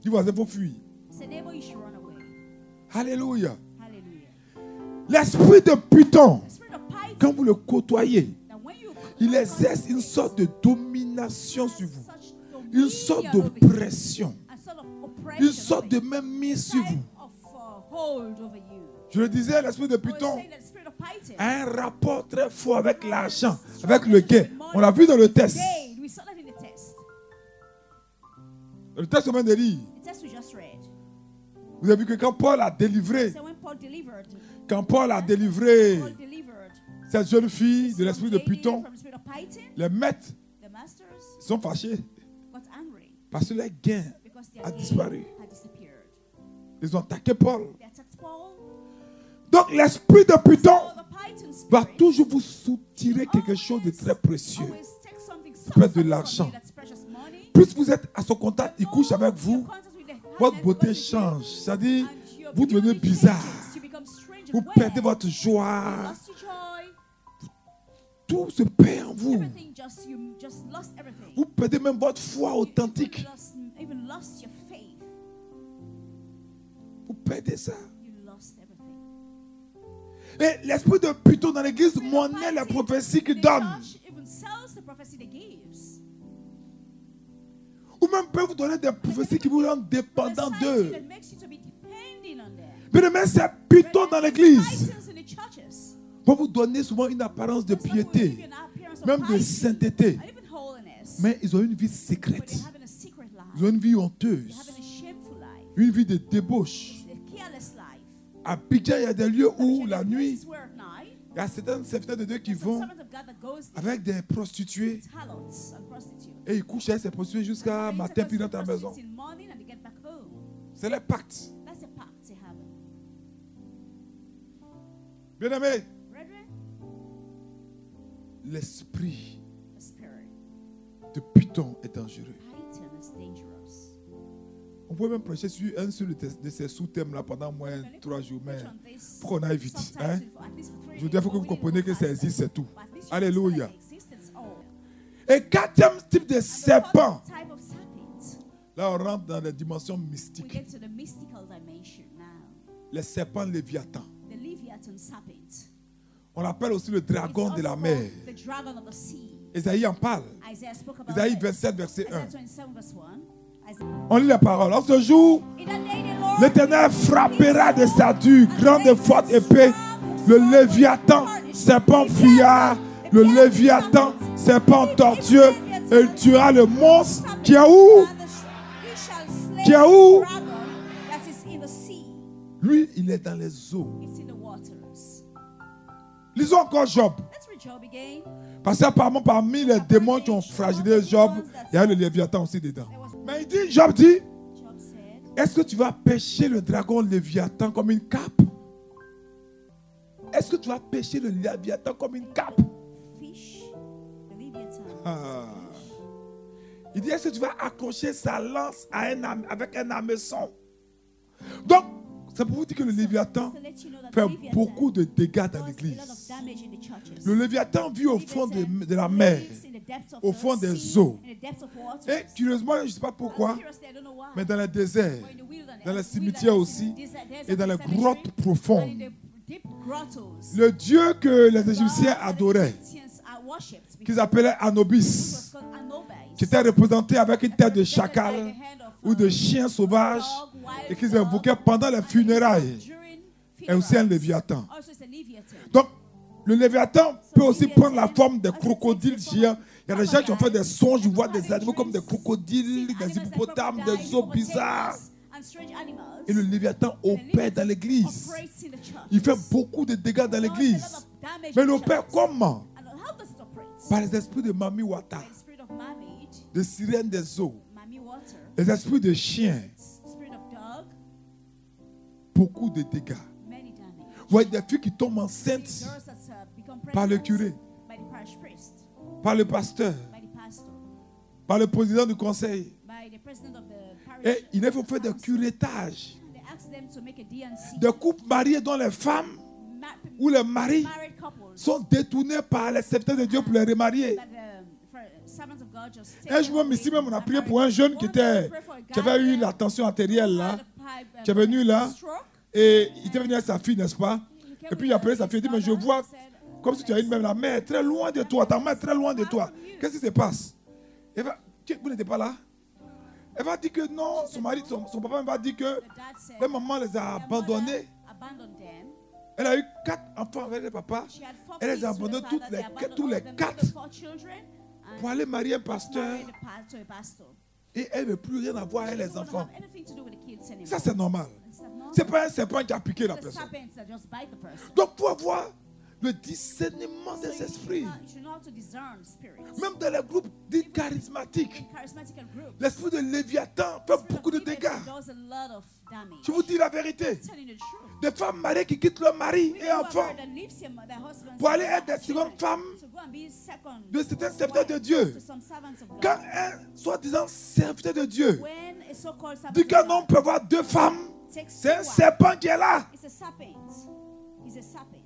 Du voisin, il faut fuir. Alléluia. L'esprit de Python, quand vous le côtoyez, il exerce une sorte de domination sur vous, une sorte d'oppression, une sorte de même mise sur vous. Je le disais, l'esprit de Python a un rapport très fort avec l'argent, avec le gain. On l'a vu dans le test. Le test qu'on vient de lire. Vous avez vu que quand Paul a délivré, cette jeune fille de l'esprit de Python, les maîtres sont fâchés parce que leur gain a disparu. Ils ont attaqué Paul. Donc l'esprit de Python va toujours vous soutirer quelque chose de très précieux. Ça peut être de l'argent, plus vous êtes à son contact, il couche avec vous, votre beauté change. C'est-à-dire, vous devenez bizarre. Vous perdez votre joie. Tout se perd en vous. Vous perdez même votre foi authentique. Vous perdez ça. Et l'esprit de Python dans l'église monnaie la prophétie qu'il donne. Ou même peut vous donner des prophéties qui vous rendent dépendants d'eux. Bien aimé, c'est Python dans l'église. Pour vous donner souvent une apparence de piété, même de sainteté. Mais ils ont une vie secrète. Ils ont une vie honteuse. Une vie de débauche. À Abidjan, il y a des lieux où la nuit, il y a certains serviteurs de Dieu qui vont avec des prostituées et ils couchent avec ces prostituées jusqu'à matin puis dans ta maison. C'est le pacte. Bien aimé, l'esprit de Python est dangereux. On peut même prêcher sur un seul de ces sous-thèmes-là pendant moins de 3 jours, mais il faut qu'on aille vite. Hein? Je veux dire, il faut que vous compreniez que ça existe, c'est tout. Alléluia. Et quatrième type de serpent. Là, on rentre dans la dimension mystique. Les serpents léviathans. On l'appelle aussi le dragon de la mer. Ésaïe en parle. Ésaïe 27, verset 1. On lit la parole. En ce jour, l'Éternel frappera de sa dure, grande et forte épée, le Léviathan, serpent fuyard, le Léviathan, serpent tortueux, et il tuera le monstre qui est où? Qui est où? Lui, il est dans les eaux. Lisons encore Job. Parce qu'apparemment, parmi les démons qui ont fragilisé Job, il y a le Léviathan aussi dedans. Mais il dit, Job dit, est-ce que tu vas pêcher le dragon Léviathan comme une cape? Est-ce que tu vas pêcher le Léviathan comme une cape? Il dit, est-ce que tu vas accrocher sa lance à avec un hameçon? Donc, c'est pour vous dire que le Léviathan fait beaucoup de dégâts dans l'église. Le Léviathan vit au fond de la mer, au fond des eaux. Et curieusement, je ne sais pas pourquoi, mais dans les déserts, dans les cimetières aussi, et dans les grottes profondes, le dieu que les Égyptiens adoraient, qu'ils appelaient Anubis, qui était représenté avec une tête de chacal ou de chien sauvage, et qu'ils invoquaient pendant les funérailles, est aussi un Léviathan. Donc, le Léviathan peut aussi prendre la forme des crocodiles géants. Il y a des gens qui ont fait des songes, ils voient des animaux comme des crocodiles, des hippopotames, des eaux bizarres. Et le Léviathan opère dans l'église. Il fait beaucoup de dégâts dans l'église. Mais il opère comment? Par les esprits de Mami Wata, de sirènes des eaux, les esprits de chiens. Beaucoup de dégâts. Vous voyez des filles qui tombent enceintes par le curé, par le pasteur, par le président du conseil. Et il faut faire des curettages. Des couples mariés dont les femmes ou les maris sont détournés par les serviteurs de Dieu pour les remarier. Un jour même ici, même on a prié pour un jeune qui avait eu la tension artérielle là, qui est venu là, et il était venu avec sa fille, n'est-ce pas? Et puis il a appelé sa fille, il dit, mais je vois comme si tu as une même la mère très loin de toi, ta mère très loin de toi. Qu'est-ce qui se passe? Vous n'étiez pas là? Elle va dire que non, son papa va dire que la maman les a abandonnés. Elle a eu 4 enfants avec le papa. Elle les a abandonnés tous les 4 pour aller marier un pasteur. Et elle ne veut plus rien avoir avec les enfants. Ça, c'est normal. Ce n'est pas un serpent qui a piqué la personne. Donc, pour avoir le discernement des So esprits. you should know how to discern spirits. Même dans les groupes dits charismatiques, In charismatical groups, l'esprit de Léviathan fait spirit beaucoup de of Leviathan dégâts. does a lot of damage. Je vous dis la vérité. I'm telling you the truth. Des femmes mariées qui quittent leur mari We et know a enfants girl that leaves their husband pour aller and être des secondes femmes to go and be second de certains serviteurs de Dieu. to some servants of God. Quand un soi-disant serviteur de Dieu When a so-called servant dit of qu'un God homme peut avoir deux femmes, takes c'est un two wives, serpent qui est là. it's a serpent. He's a serpent.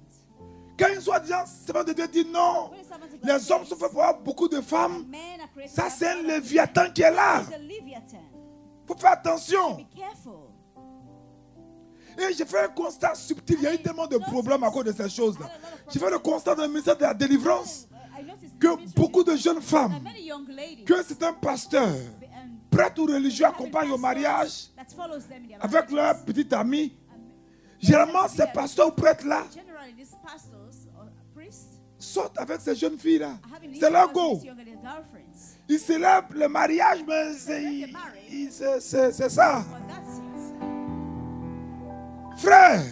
Quand un soi-disant servant de Dieu dit non, When a servant of God les hommes says, sont faits pour avoir beaucoup de femmes, men are created ça to c'est have un a lot of Léviathan qui est là. women. It's a Leviathan. Il faut faire attention. Be careful. Et j'ai fait un constat subtil. Il y a eu tellement de problèmes à cause de ces choses-là. J'ai fait le constat dans le ministère de la délivrance I noticed que beaucoup de jeunes femmes, that many young ladies que c'est un pasteur, prêtre ou religieux, accompagnent au mariage that follows them in their avec leur marriages. petite amie. Généralement, ces pasteurs ou prêtres-là Generally, these pastors or priests sortent avec ces jeunes filles-là. are having C'est leur intercourse go. with these younger girlfriends. Ils célèbrent le mariage, mais c'est ça. But that's it. Frère.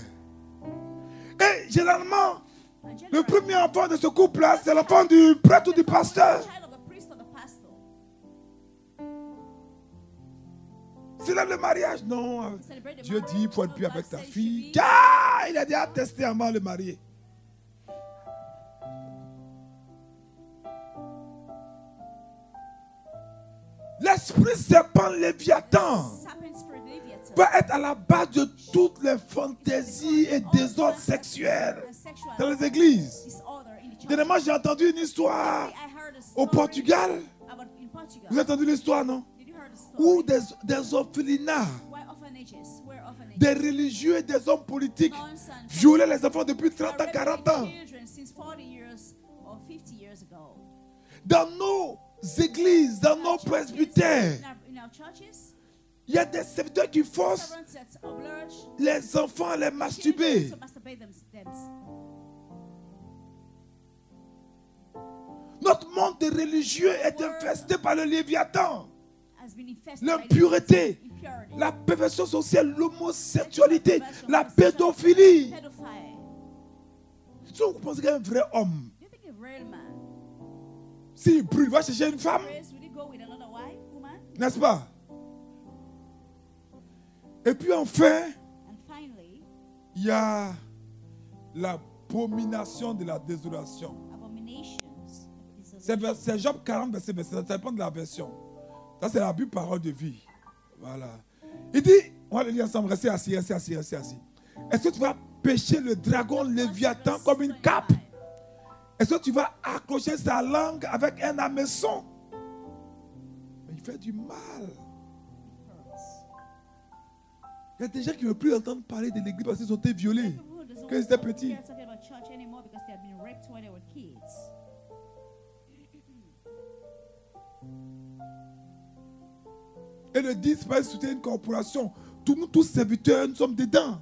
Et généralement, And le generally, premier enfant de ce couple-là, c'est l'enfant du prêtre ou du pasteur. the child of the priest or the pastor. Célèbre le mariage. Non. Celebrate the Dieu marriage. dit, il faut être plus God avec ta says you fille. should be- Ah, il a déjà testé avant de le marier. L'esprit serpent Léviathan Serpent spirit Leviathan. va être à la base de toutes les fantaisies et désordres sexuels And sexual dans les églises. disorder in the church. Dernièrement, j'ai entendu une histoire I heard a au story Portugal. about in Portugal. Vous avez entendu l'histoire, non? Did you hear the story? Où des orphelinats, Where orphanages des religieux et des hommes politiques nuns and violaient les enfants depuis 30 ans, are 40 ans. raping children since 40 years or 50 years ago. Dans nos églises, dans nos presbytères, In our churches, il y a des serviteurs qui forcent servants that oblige les enfants à les masturber. children to masturbate themselves. Notre monde de religieux est infesté par le Léviathan, Has been infested l'impureté, by impurity, la perversion sociale, l'homosexualité, la pédophilie. pedophile. Si vous pensez qu'un vrai homme, Do you think a real man, s'il brûle, va chercher une femme, Chris, will he go with another wife, woman? n'est-ce pas? Et puis enfin, And finally, il y a l'abomination de la désolation. abominations. C'est Job 40, verset 27. Ça dépend de la version. Ça, c'est la Bible, parole de vie. Voilà. Il dit, on va le lire ensemble, restez assis, restez assis, restez assis. Est-ce que tu vas pêcher le dragon Léviathan comme une cape? Est-ce que tu vas accrocher sa langue avec un hameçon? Mais il fait du mal. Il y a des gens qui ne veulent plus entendre parler de l'église parce qu'ils ont été violés quand ils étaient petits. They're talking about church anymore because they have been raped when they were kids. Et le 10 va soutenir une corporation. Nous tous serviteurs, nous sommes dedans.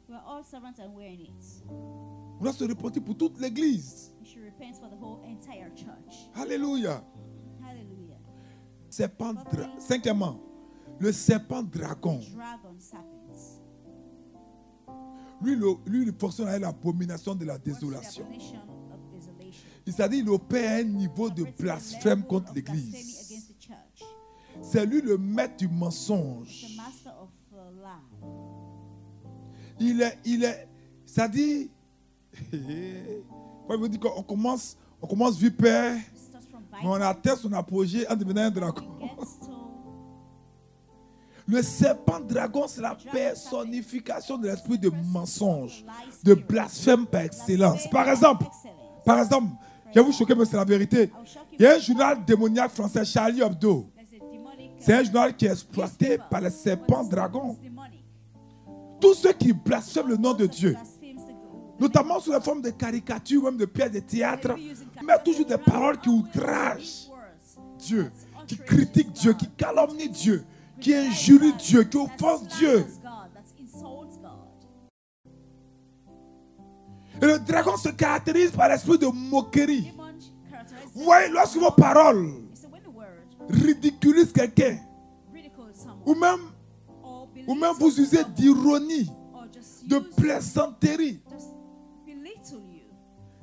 We're all servants and we're in it. On doit se repentir pour toute l'église. We should repent for the whole entire church. Alléluia. Hallelujah. Cinquièmement, le serpent dragon. Dragon serpents. Lui, il fonctionne avec l'abomination de la What's the désolation. abomination of desolation? C'est-à-dire qu'il opère à un niveau de Operates at the blasphème level contre of l'église. blasphemy against the church. C'est lui le maître du The mensonge. master of lie. Il est, c'est-à-dire, quand il veut dire qu'on commence vipère, It starts from mais on viper. atteint son apogée en devenant un dragon. It gets to Le serpent dragon, c'est la personnification de l'esprit de mensonge, de blasphème par excellence. Par exemple, je vais vous choquer, mais c'est la vérité. Il y a un journal démoniaque français, Charlie Hebdo. C'est un journal qui est exploité par les serpents dragons. Tous ceux qui blasphèment le nom de Dieu, notamment sous la forme de caricatures, même de pièces de théâtre, mettent toujours des paroles qui outragent Dieu, qui critiquent Dieu, qui calomnient Dieu, qui injurient Dieu, qui offensent Dieu. Et le dragon se caractérise par l'esprit de moquerie. Vous voyez, lorsque vos paroles ridiculisent quelqu'un, ou même vous usez d'ironie, de plaisanterie,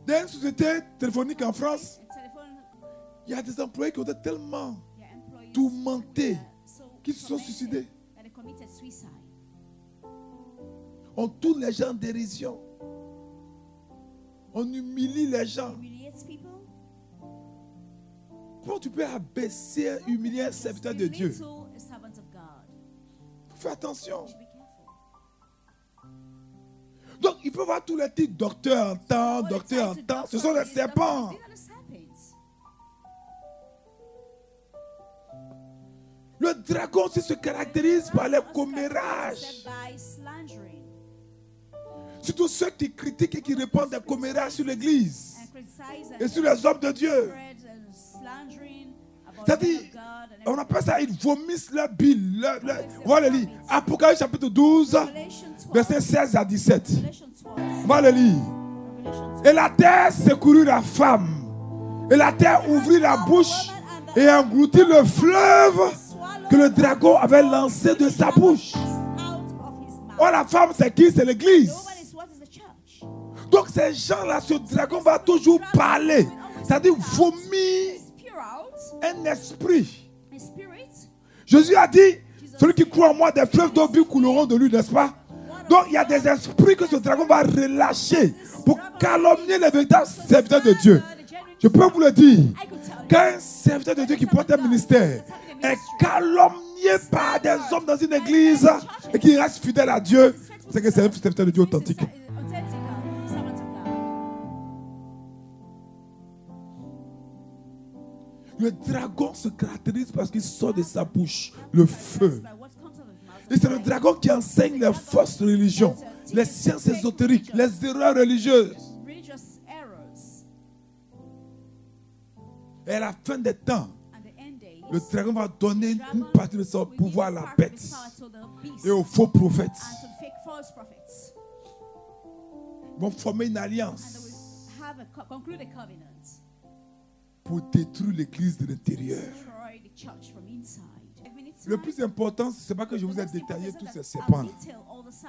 Dans une société téléphonique en France, in telephone, il y a des employés qui ont été tellement their employees tourmentés were so qu'ils se sont tormented suicidés. that they committed suicide. On tourne les gens en dérision. On humilie les gens. Humiliates people. Comment tu peux abaisser, humilier un serviteur de Dieu? Belittle a servant of God. Fais attention. You should be careful. Donc, il peut y avoir tous les titres docteur en temps, All the docteur en titles, temps. Ce doctor, sont les these serpents. doctors, these are the serpents. Le dragon aussi se caractérise par les Also commérages. characterized by slandering Surtout ceux qui critiquent et qui répandent des commérages sur l'église and criticize et sur les hommes de Dieu. spread and slandering about the C'est-à-dire, men of God and on appelle ça, ils vomissent leur bile. On va le lire. everything. Apocalypse chapitre 12, Revelation 12, versets 16 à 17. Revelation 12, On va le lire. Revelation 12. Et la terre secourut la femme. Et la terre ouvrit la bouche et engloutit le fleuve que le dragon avait lancé de sa bouche. Oh, la femme, c'est qui? C'est l'église. Donc ces gens-là, ce dragon va toujours parler. C'est-à-dire vomir un esprit. Jésus a dit, celui qui croit en moi, des fleuves d'eau vive couleront de lui, n'est-ce pas? Donc il y a des esprits que ce dragon va relâcher pour calomnier les véritables serviteurs de Dieu. Je peux vous le dire, quand un serviteur de Dieu qui porte un ministère est calomnié par des hommes dans une église et qui reste fidèle à Dieu, c'est que c'est un serviteur de Dieu authentique. Le dragon se caractérise parce qu'il sort de sa bouche le feu. Et c'est le dragon qui enseigne les fausses religions, les sciences ésotériques, les erreurs religieuses. Et à la fin des temps, le dragon va donner une partie de son pouvoir à la bête et aux faux prophètes. Ils vont former une alliance pour détruire l'église de l'intérieur. Le plus important, ce n'est pas que je vous ai détaillé tous ces serpents-là,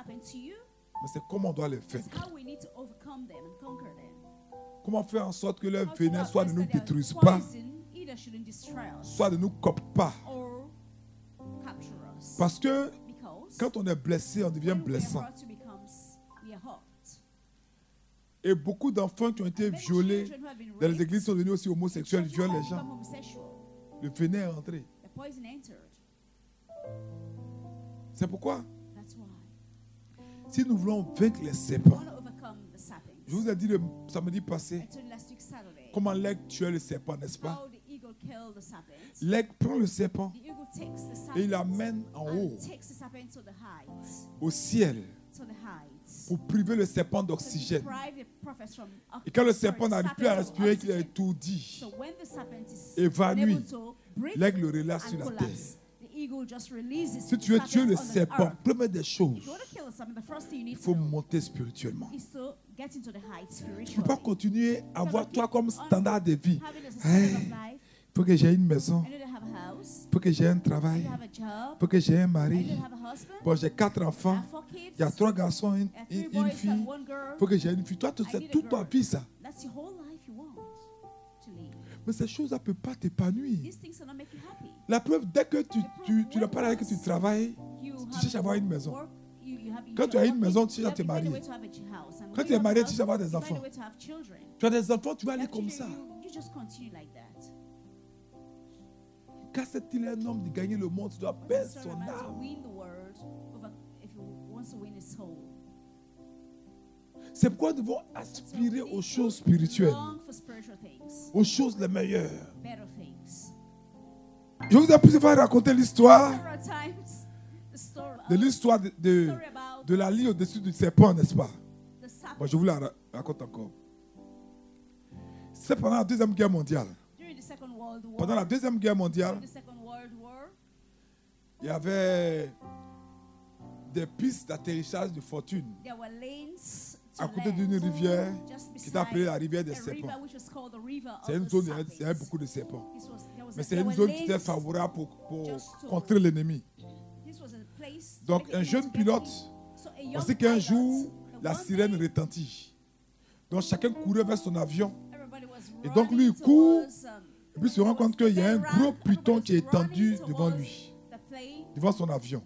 mais c'est comment on doit les faire. Comment faire en sorte que leur venin soit ne nous détruise pas, soit ne nous copte pas. Parce que quand on est blessé, on devient blessant. Et beaucoup d'enfants qui ont été violés dans les églises sont devenus aussi homosexuels, ils violent les gens. Le venin est rentré. C'est pourquoi, si nous voulons vaincre les serpents, je vous ai dit le samedi passé comment l'aigle tuait le serpent, n'est-ce pas? L'aigle prend le serpent et il l'amène en haut, au ciel, pour priver le serpent d'oxygène. Et quand le serpent n'arrive plus à respirer, qu'il est étourdi, évanoui, l'aigle le relâche sur la terre. Si tu veux tuer le serpent, première des choses, il faut monter spirituellement. Tu ne peux pas continuer à avoir toi comme standard de vie. Il faut que j'ai une maison, il faut que j'ai un travail, il faut que j'ai un mari. Bon, j'ai 4 enfants, il y a 3 garçons, une fille. Il faut que j'ai une fille. Toi, c'est toute ta vie, ça. Mais ces choses-là ne peuvent pas t'épanouir. La preuve, dès que tu n'as pas l'air que tu travailles, tu cherches à avoir une maison. Quand tu as une maison, tu cherches à te marier. Quand tu es marié, tu cherches à avoir des enfants. Tu as des enfants, tu vas aller comme ça. Qu'est-ce qu'il est un homme de gagner le monde, tu dois perdre son âme. C'est pourquoi nous devons aspirer aux choses spirituelles, aux choses les meilleures. Je vous ai plusieurs fois raconté l'histoire de la ligne au-dessus du serpent, n'est-ce pas? Bon, je vous la raconte encore. C'est pendant la Deuxième Guerre mondiale. Pendant la Deuxième Guerre mondiale, il y avait des pistes d'atterrissage de fortune à côté d'une rivière qui est appelée la rivière des serpents. C'est une zone où il y avait beaucoup de serpents. Mais c'est une zone qui était favorable pour contrer l'ennemi. Donc un jeune pilote, on sait qu'un jour, la sirène retentit. Donc chacun courait vers son avion. Everybody was Et donc, lui, il running court. towards, Et puis il se rend compte qu'il y a un gros python qui est étendu Everybody was devant running lui, towards the plane. devant son avion.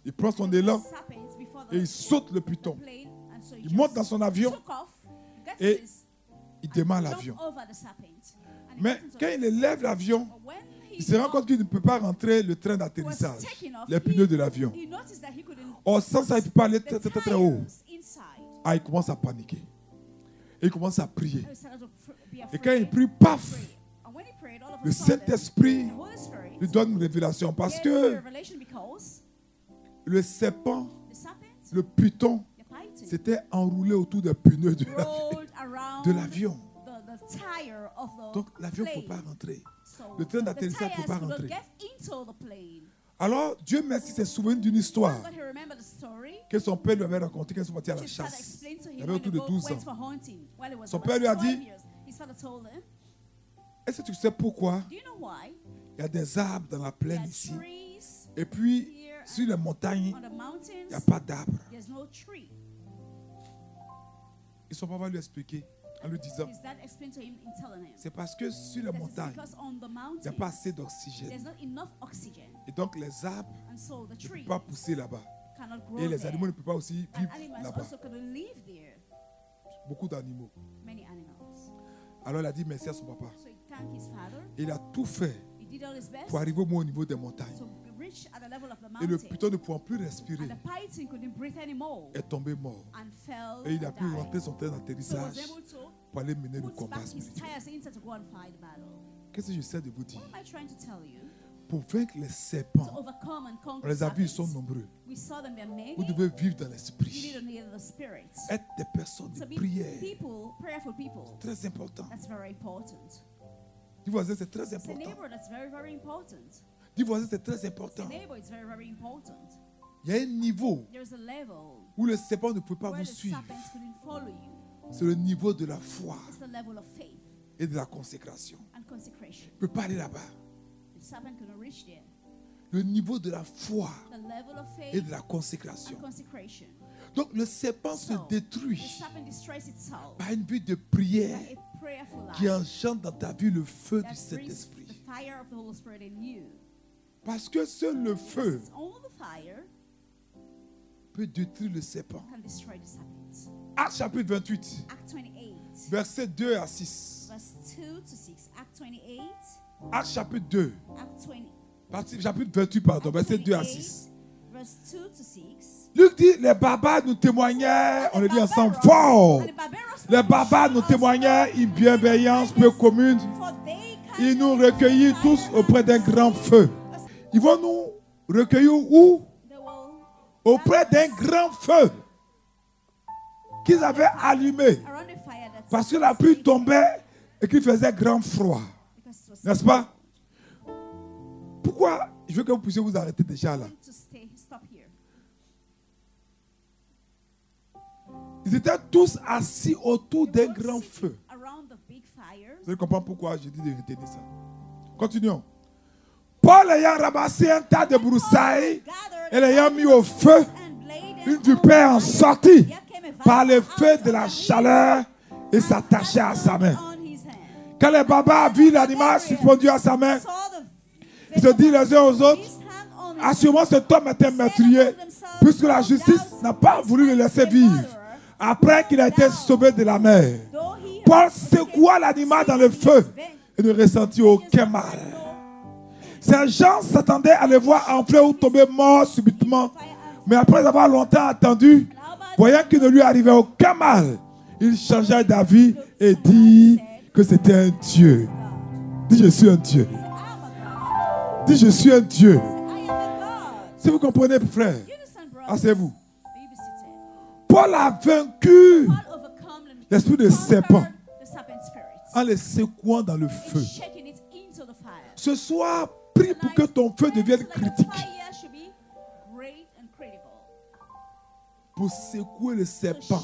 Il prend son élan Sapiens before the et il saute le python. plane, and so he Il monte just dans son avion took off, got et to his- il démarre jumped l'avion. over the sapiens. And he Mais got into quand the- il élève l'avion, But when he il se rend got- compte qu'il ne peut pas rentrer le train was d'atterrissage, taking off, les pneus de l'avion. he noticed that he couldn't Or sans ça, il ne peut pas aller the très, très, très, très haut. tires inside. Ah, il commence à paniquer. Et il commence à prier. He started to be Et afraid. quand il prie, paf, Pray. And when he prayed, all of a le sudden, Saint-Esprit the Holy Spirit lui donne une révélation. Parce gave him a que revelation because le serpent, the serpent, le python, the python, s'était enroulé autour des pneus de l'avion. rolled around De l'avion. the tire of the Donc l'avion ne plane. peut pas rentrer. So Le train the d'atterrissage ne tires peut pas could not rentrer. get into the plane. Alors Dieu merci s'est souvenu d'une histoire But he remembered the story. que son père lui avait racontée quand ils sont partis à la His father chasse. explained to Il him avait when autour they de both 12 went ans. for hunting while he was Son about père lui a 12 dit, years. His father told him, Est-ce que tu sais pourquoi do you know why? il y a des arbres dans la There plaine are ici trees et puis here sur les montagnes, on the il n'y a mountains. pas d'arbres. There's no tree. Et son papa lui a expliqué en lui disant, His dad explained to him in telling him. c'est parce que sur les That it's montagnes, because on the il n'y a mountain, pas assez there's d'oxygène. not enough oxygen. Et donc les arbres And so the ne tree peuvent pas pousser là-bas. cannot grow Et les there. animaux ne peuvent pas aussi And vivre animals là-bas. also couldn't live there. Beaucoup d'animaux. Many animals. Alors il a dit merci à son papa. So he thanked his father. Et il a tout fait He did all his best pour arriver au moins au niveau des montagnes. to reach at the level of the Et le mountain. python ne pouvant plus respirer, And the python couldn't breathe anymore est tombé mort. and fell Et il a and pu died. rentrer son train So he was d'atterrissage able to pour aller mener le put combat back his spirituel. tires inside to go and fight the battle. Qu'est-ce que j'essaie de vous dire? What am I trying to tell you? Pour vaincre les To serpents, overcome and on conquer les a vus, ils serpents. sont nombreux. We saw them, they're many. Vous devez vivre dans You need l'esprit. to need the spirit. Être des personnes de To be prière. people, prayerful people. Très important. That's very important. Dis voisin, c'est très Say important. neighbor, that's very, very important. Dis voisin, c'est très Say important. neighbor, it's very, very important. Il y a un niveau There's a level où le serpent ne peut pas where vous the suivre. serpents couldn't follow you. C'est le niveau de la foi It's the level of faith et de la consécration. and consecration. Il ne peut pas aller là-bas. The serpent couldn't reach there. Le niveau de la foi The level of et faith de la consécration. and consecration. Donc le serpent se So, the détruit serpent destroys itself par une vie de prière by a prayerful qui life engendre dans ta vie le feu du that brings Saint-Esprit. the fire of the Holy Spirit in you. Parce que seul le feu It's only the fire peut détruire le serpent. can destroy the serpent. Acte chapitre 28, Act 28, versets 2 à 6. verse 2 to 6. Act 28, Acte chapitre 2, Act 20, chapitre 28, pardon, Act versets 2 à 28, 6. verse 2 to 6. Luc dit, les barbares nous témoignaient, on le dit ensemble, fort. And the barbarous Les barbares nous témoignaient une bienveillance peu commune. for they Ils nous recueillirent tous auprès d'un grand feu. Ils vont nous recueillir où? they will Auprès d'un grand feu qu'ils avaient allumé. around the fire that Parce que la pluie tombait et qu'il faisait grand froid. because it was N'est-ce pas? Pourquoi? Je veux que vous puissiez vous arrêter déjà là. to stop here. Ils étaient tous assis autour d'un grand feu. Around the big fire. Vous allez comprendre pourquoi je dis de retenir ça. Continuons. Paul ayant ramassé un tas de broussailles et l'ayant mis au feu, une vipère en sortit par le feu de la chaleur et s'attachait à sa main. Quand les barbares virent l'animal suspendu à sa main, ils se disent les uns aux autres, assurément cet homme était meurtrier, puisque la justice n'a pas voulu le laisser vivre après qu'il a été sauvé de la mer. Paul secoua l'animal dans le feu et ne ressentit aucun mal. Ces gens s'attendaient à le voir enfler ou tomber mort subitement, mais après avoir longtemps attendu, voyant qu'il ne lui arrivait aucun mal, il changea d'avis et dit que c'était un Dieu. Dis, je suis un Dieu. Dis, je suis un Dieu. Si vous comprenez, frère, asseyez-vous. Paul a vaincu l'esprit de serpent en le secouant dans le feu. Ce soir, prie pour que ton feu devienne critique. Pour secouer le serpent.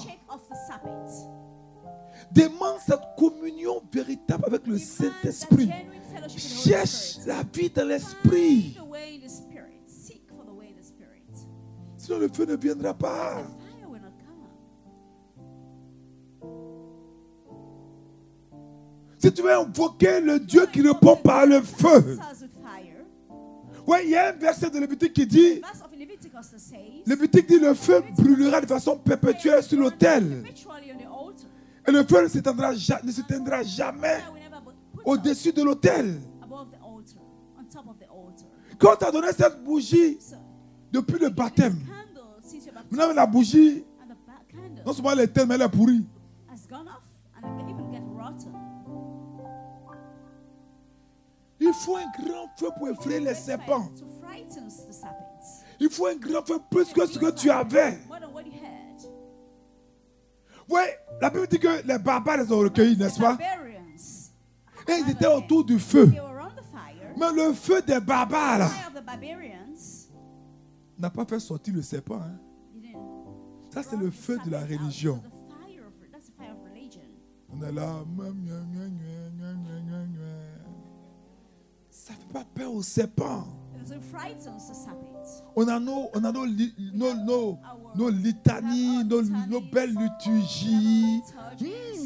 Demande cette communion véritable avec le Saint-Esprit. Cherche la vie dans l'esprit. Sinon le feu ne viendra pas. Si tu veux invoquer le Dieu qui répond par le feu. answers with fire. Oui, il y a un verset de Lévitique qui dit, Verse of Leviticus that says, Lévitique dit, le feu brûlera de façon perpétuelle sur l'autel. perpetually on the altar. Et le feu ne s'éteindra jamais Fire will never put au-dessus de l'autel. above the altar, on top of the altar. Quand on t'a donné cette bougie So, depuis le baptême, candle, since your baptism, maintenant la bougie, and the candle non seulement elle est telle, mais elle est pourrie. has gone off and it even get rotten. Il faut un grand feu pour effrayer les Let's try serpents. to frighten the serpents. Il faut un grand feu plus que ce que tu avais. More than what you had. Oui, la Bible dit que les barbares les ont recueillis, n'est-ce pas? Barbarians, Et ils étaient autour du feu. they were around the fire. Mais le feu des barbares là, Fire of the barbarians n'a pas fait sortir le serpent. Hein. didn't. Ça, c'est le feu de la religion. That's the fire of religion. On est là. Ça ne fait pas peur au serpent. It frightens the serpents. On a nos litanies, nos belles liturgies.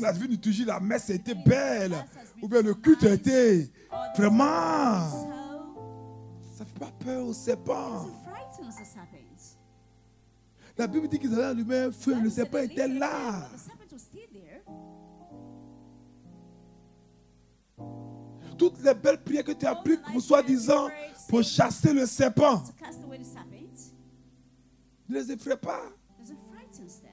La vie liturgie, la messe a été belle. Ou bien le culte a été vraiment. Ça ne fait pas peur au serpent. It frightens the serpents. La Bible dit qu'ils avaient allumé un feu, le serpent était là. The serpent was still there. Toutes les belles prières que tu as prises, pour soi-disant, pour chasser le serpent, To cast away the serpents ne les effraie pas. doesn't frighten them.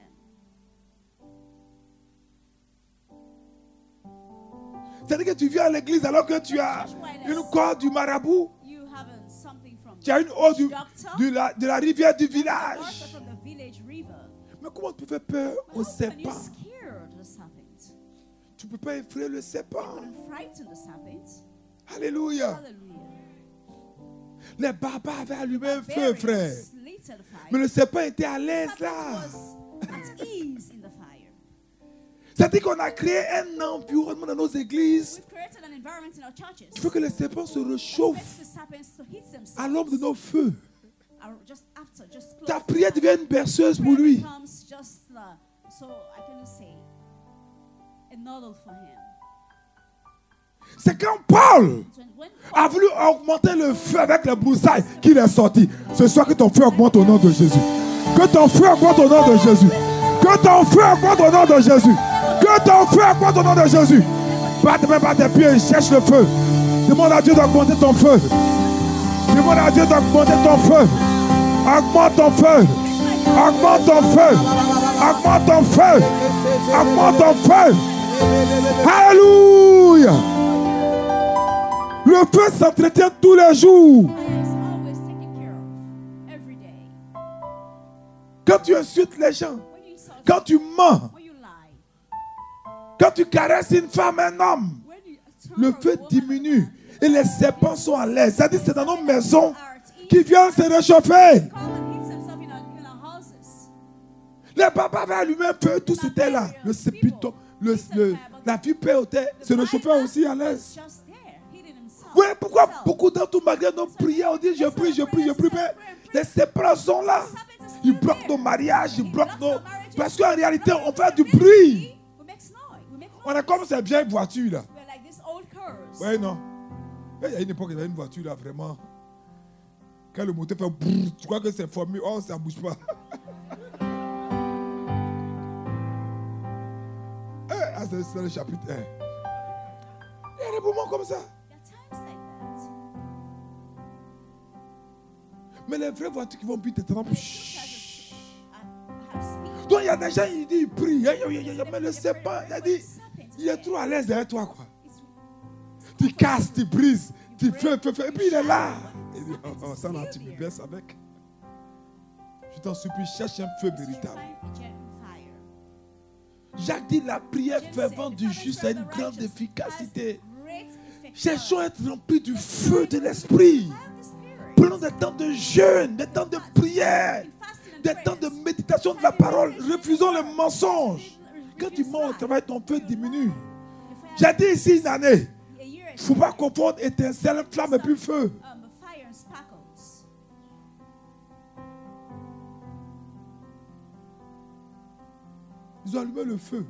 C'est-à-dire que tu viens à l'église alors que tu as une corde du marabout, You haven't something from tu as une eau doctor, de la rivière du water village. from the village river. Mais comment tu fais peur au How can you serpent? scare the serpent? Tu ne peux pas effrayer le serpent. Couldn't frighten the serpent. Alléluia. Hallelujah. Les barbares avaient allumé un feu, frère. Barbarians lit the fire. Mais le serpent était à l'aise The là. serpent was at ease in the fire. C'est-à-dire qu'on a créé un environnement dans nos églises We've created an environment in our churches. qui fait que les serpents se Expect réchauffent the serpents to hit themselves. à l'ombre de nos feux. Just after, just close Ta to prière the devient une berceuse pour lui. becomes just so I can say a novel for him. C'est quand Paul So when a voulu augmenter le feu avec les broussailles qu'il est sorti. Ce soir que ton feu augmente au nom de Jésus. Que ton feu augmente au nom de Jésus. Que ton feu augmente au nom de Jésus. Que ton feu augmente au nom de Jésus. Pas tes pieds et cherche le feu. Demande à Dieu d'augmenter ton feu. Demande à Dieu d'augmenter ton feu. Augmente ton feu. Augmente ton feu. Augmente ton feu. Augmente ton feu. Alléluia. Le feu s'entretient tous les jours. fire is always taken care of every day. Quand tu insultes les gens, When you insult, quand tu mens, when you lie, quand tu caresses une femme, un homme, when you le turn feu a woman diminue et les serpents sont à l'aise. C'est-à-dire que c'est dans nos maisons are at qui ease, viennent se réchauffer. come and hit themselves in our houses. Les papas avaient allumé un feu, tout c'était là. Le sépiton, la vipère se réchauffait aussi à l'aise. Just there, hitting himself. Oui, pourquoi himself. beaucoup d'entre nous, malgré nos prières, on dit je prie, mais les serpents sont là. Ils bloquent nos mariages, ils bloquent nos... Parce qu'en réalité, on fait du bruit. We make noise. We make On est comme ces vieilles voitures là. We're like these old cars. Oui, non. Il y a une époque, il y avait une voiture là, vraiment. Quand le moteur fait brrr, tu crois que c'est formé, oh, ça ne bouge pas. C'est le chapitre 1. Il y a des moments comme ça. There are times like that. Mais les vraies voitures qui vont plus te tremper. Have speed. Donc il y a des gens, ils disent, ils prient. Mais le serpent, il est trop à l'aise derrière toi, quoi. Tu casses, tu brises, tu fais. Et puis il est là. Il dit, oh, ça là, tu me blesses avec. Je t'en supplie, cherche un feu véritable. Jacques dit, la prière fervente du juste a une grande efficacité. Cherchons à être remplis du feu de l'esprit. Prenons des temps de jeûne, des temps de prière, des temps de méditation de la parole. Refusons les mensonges. Quand tu mens au travail, ton feu diminue. J'ai dit ici une année, il ne faut pas confondre étincelle, flamme et puis feu. Ils ont allumé le feu.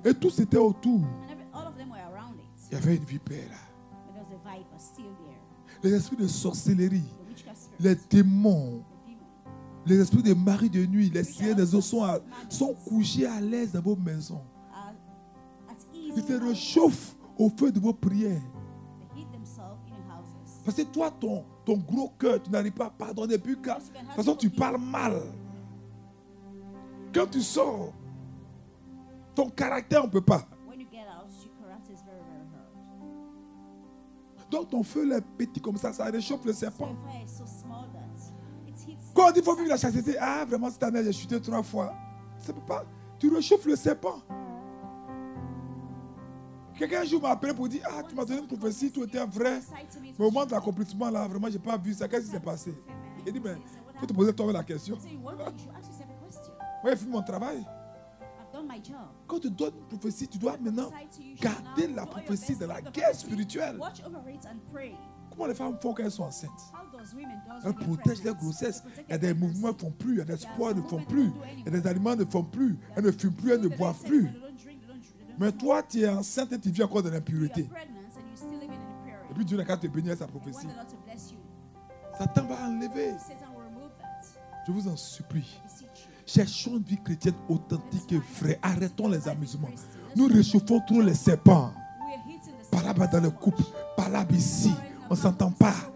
Et tous étaient autour. Il y avait une vipère là. But there was a viper still there. Les esprits de sorcellerie, The witchcraft spirit. les démons, The demon. les esprits de mari de nuit, les seigneurs des eaux sont couchés à l'aise dans vos maisons. At ease Ils se in your house. réchauffent au feu de vos prières. They heat themselves in your houses. Parce que toi, ton gros cœur, tu n'arrives pas à pardonner. Puis, de toute façon, tu parles mal. Quand tu sors, ton caractère, on ne peut pas. When you get out, your character is very, very hurt. Donc, ton feu est petit comme ça réchauffe le So serpent. your fire is so small that it hits. Quand on dit qu'il faut vivre la chasteté, ah, vraiment, cette année, j'ai chuté 3 fois. Ça peut pas. Tu réchauffes le serpent. Quelqu'un un jour m'a appelé pour dire, ah, tu m'as donné une prophétie, tout était vrai. Mais au moment de l'accomplissement, là, vraiment, je n'ai pas vu ça. Qu'est-ce qui s'est passé? Il dit, mais il faut te poser toi-même la question. I tell you one thing, you should ask yourself a question. Moi, j'ai fait mon travail. I've done my job. Quand tu donnes une prophétie, tu dois maintenant Prophesy to you, you should garder now la do all your prophétie best dans la with the guerre prophecy. spirituelle. Watch over it and pray. Comment les femmes font quand elles sont enceintes? How does women do Elles when they're protègent leur pregnant? grossesse. They protect Il y a their des mouvements pregnancy. ne font plus, il y a des sports ne font some plus, movements don't do il y a des aliments ne font plus, elles ne fument plus, elles ne They boivent don't plus. take, they don't drink, they don't Mais smoke. toi, tu es enceinte et tu vis encore dans You l'impureté. are pregnant and you're still living in Et impurity. puis Dieu n'a qu'à te bénir avec sa You want prophétie. the Lord to bless you. Satan va enlever. Satan will remove that. Je vous en supplie. I beseech you. Cherchons une vie chrétienne authentique et vraie. Arrêtons les amusements. Nous réchauffons trop les serpents. We are hitting the Par là-bas dans le couple, par là ici. On ne s'entend pas. pas.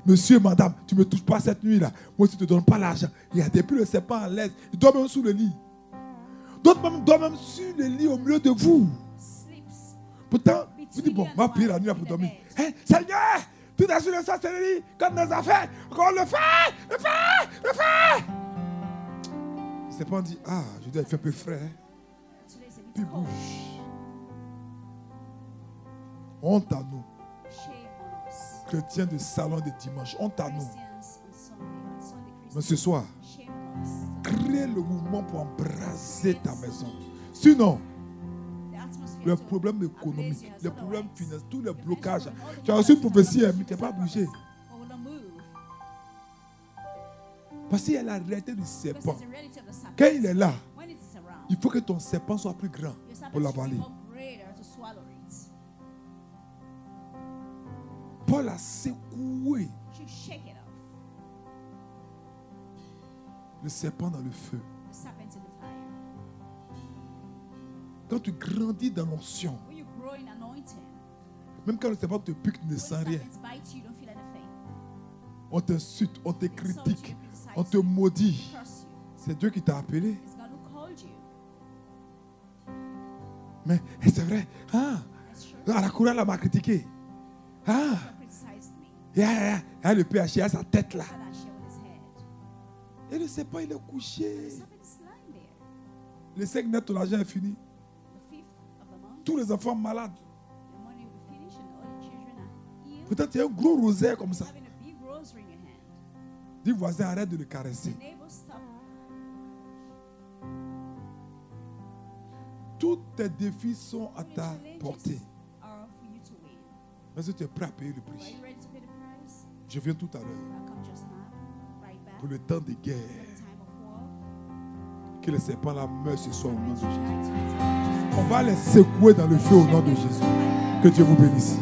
Monsieur, madame, tu ne me touches pas cette nuit-là. Moi, si tu ne te donnes pas l'argent. Il y a depuis le serpent à l'aise. Il dort même sous le lit. D'autres même dorment même sur le lit au milieu de vous. Sleeps. Pourtant, vous dites, bon, on va prier la nuit là pour dormir. Hein, Seigneur, tout est sur le sorcellerie, comme nos affaires. On le fait, le fait, le fait. Le serpent dit, ah, je dois faire un peu frais. Hein. Today's a Puis bit cold. bouge. Honte à nous, Shame on us. chrétiens de salon de dimanche. Honte à nous. Christians on Sunday Mais Christians. ce soir, Shame on us. crée le mouvement pour embraser ta maison. Sinon, The atmosphere le to problème ablaze économique, your house. les problèmes Otherwise, financiers, tous les your blocages. financial problem, all the Tu as reçu une blockages prophétie, that mais tu n'es pas bougé. will not move. Parce qu'il y a la réalité du Because serpent. there's a reality of the serpent. Quand il est là, When it is around, il faut que ton serpent soit plus grand your serpent pour should be l'avaler. more greater to swallow it. Paul a secoué You should shake it off. le serpent dans le feu. The serpent in the fire. Quand tu grandis dans l'onction, When you grow in anointing, même quand le serpent te pique, tu ne when the sens rien. serpents bite you, you don't feel anything. On t'insulte, on te They insult critique, you, criticize on te you, maudit. curse you. C'est Dieu qui t'a appelé. It's God who called you. Mais c'est vrai. Ah, That's true. à la cour, elle m'a critiqué. Ah, God criticized me. il y a le PH, il a sa tête là. Had I share with his head. Et le serpent, il est The couché. serpent is lying there. Les 5 net, ton argent est fini. The 5th of the month, Tous les enfants malades. your money will be finished and all your children are ill. Peut-être il y a un gros rosaire comme ça. Having a big rosary in your hand. Dis voisin, arrête de le caresser. The neighbor stop. Tous tes défis sont à All your ta challenges portée. are for you to win. Mais si tu es prêt à payer le Are prix, you ready to pay the price? je viens tout à l'heure I'll come just now, right back. pour le temps de guerre. The time of war. Que le serpent là meure ce soir au nom de Let you Jésus. die to it. On va les secouer dans le feu au nom de Jésus. Que Dieu vous bénisse.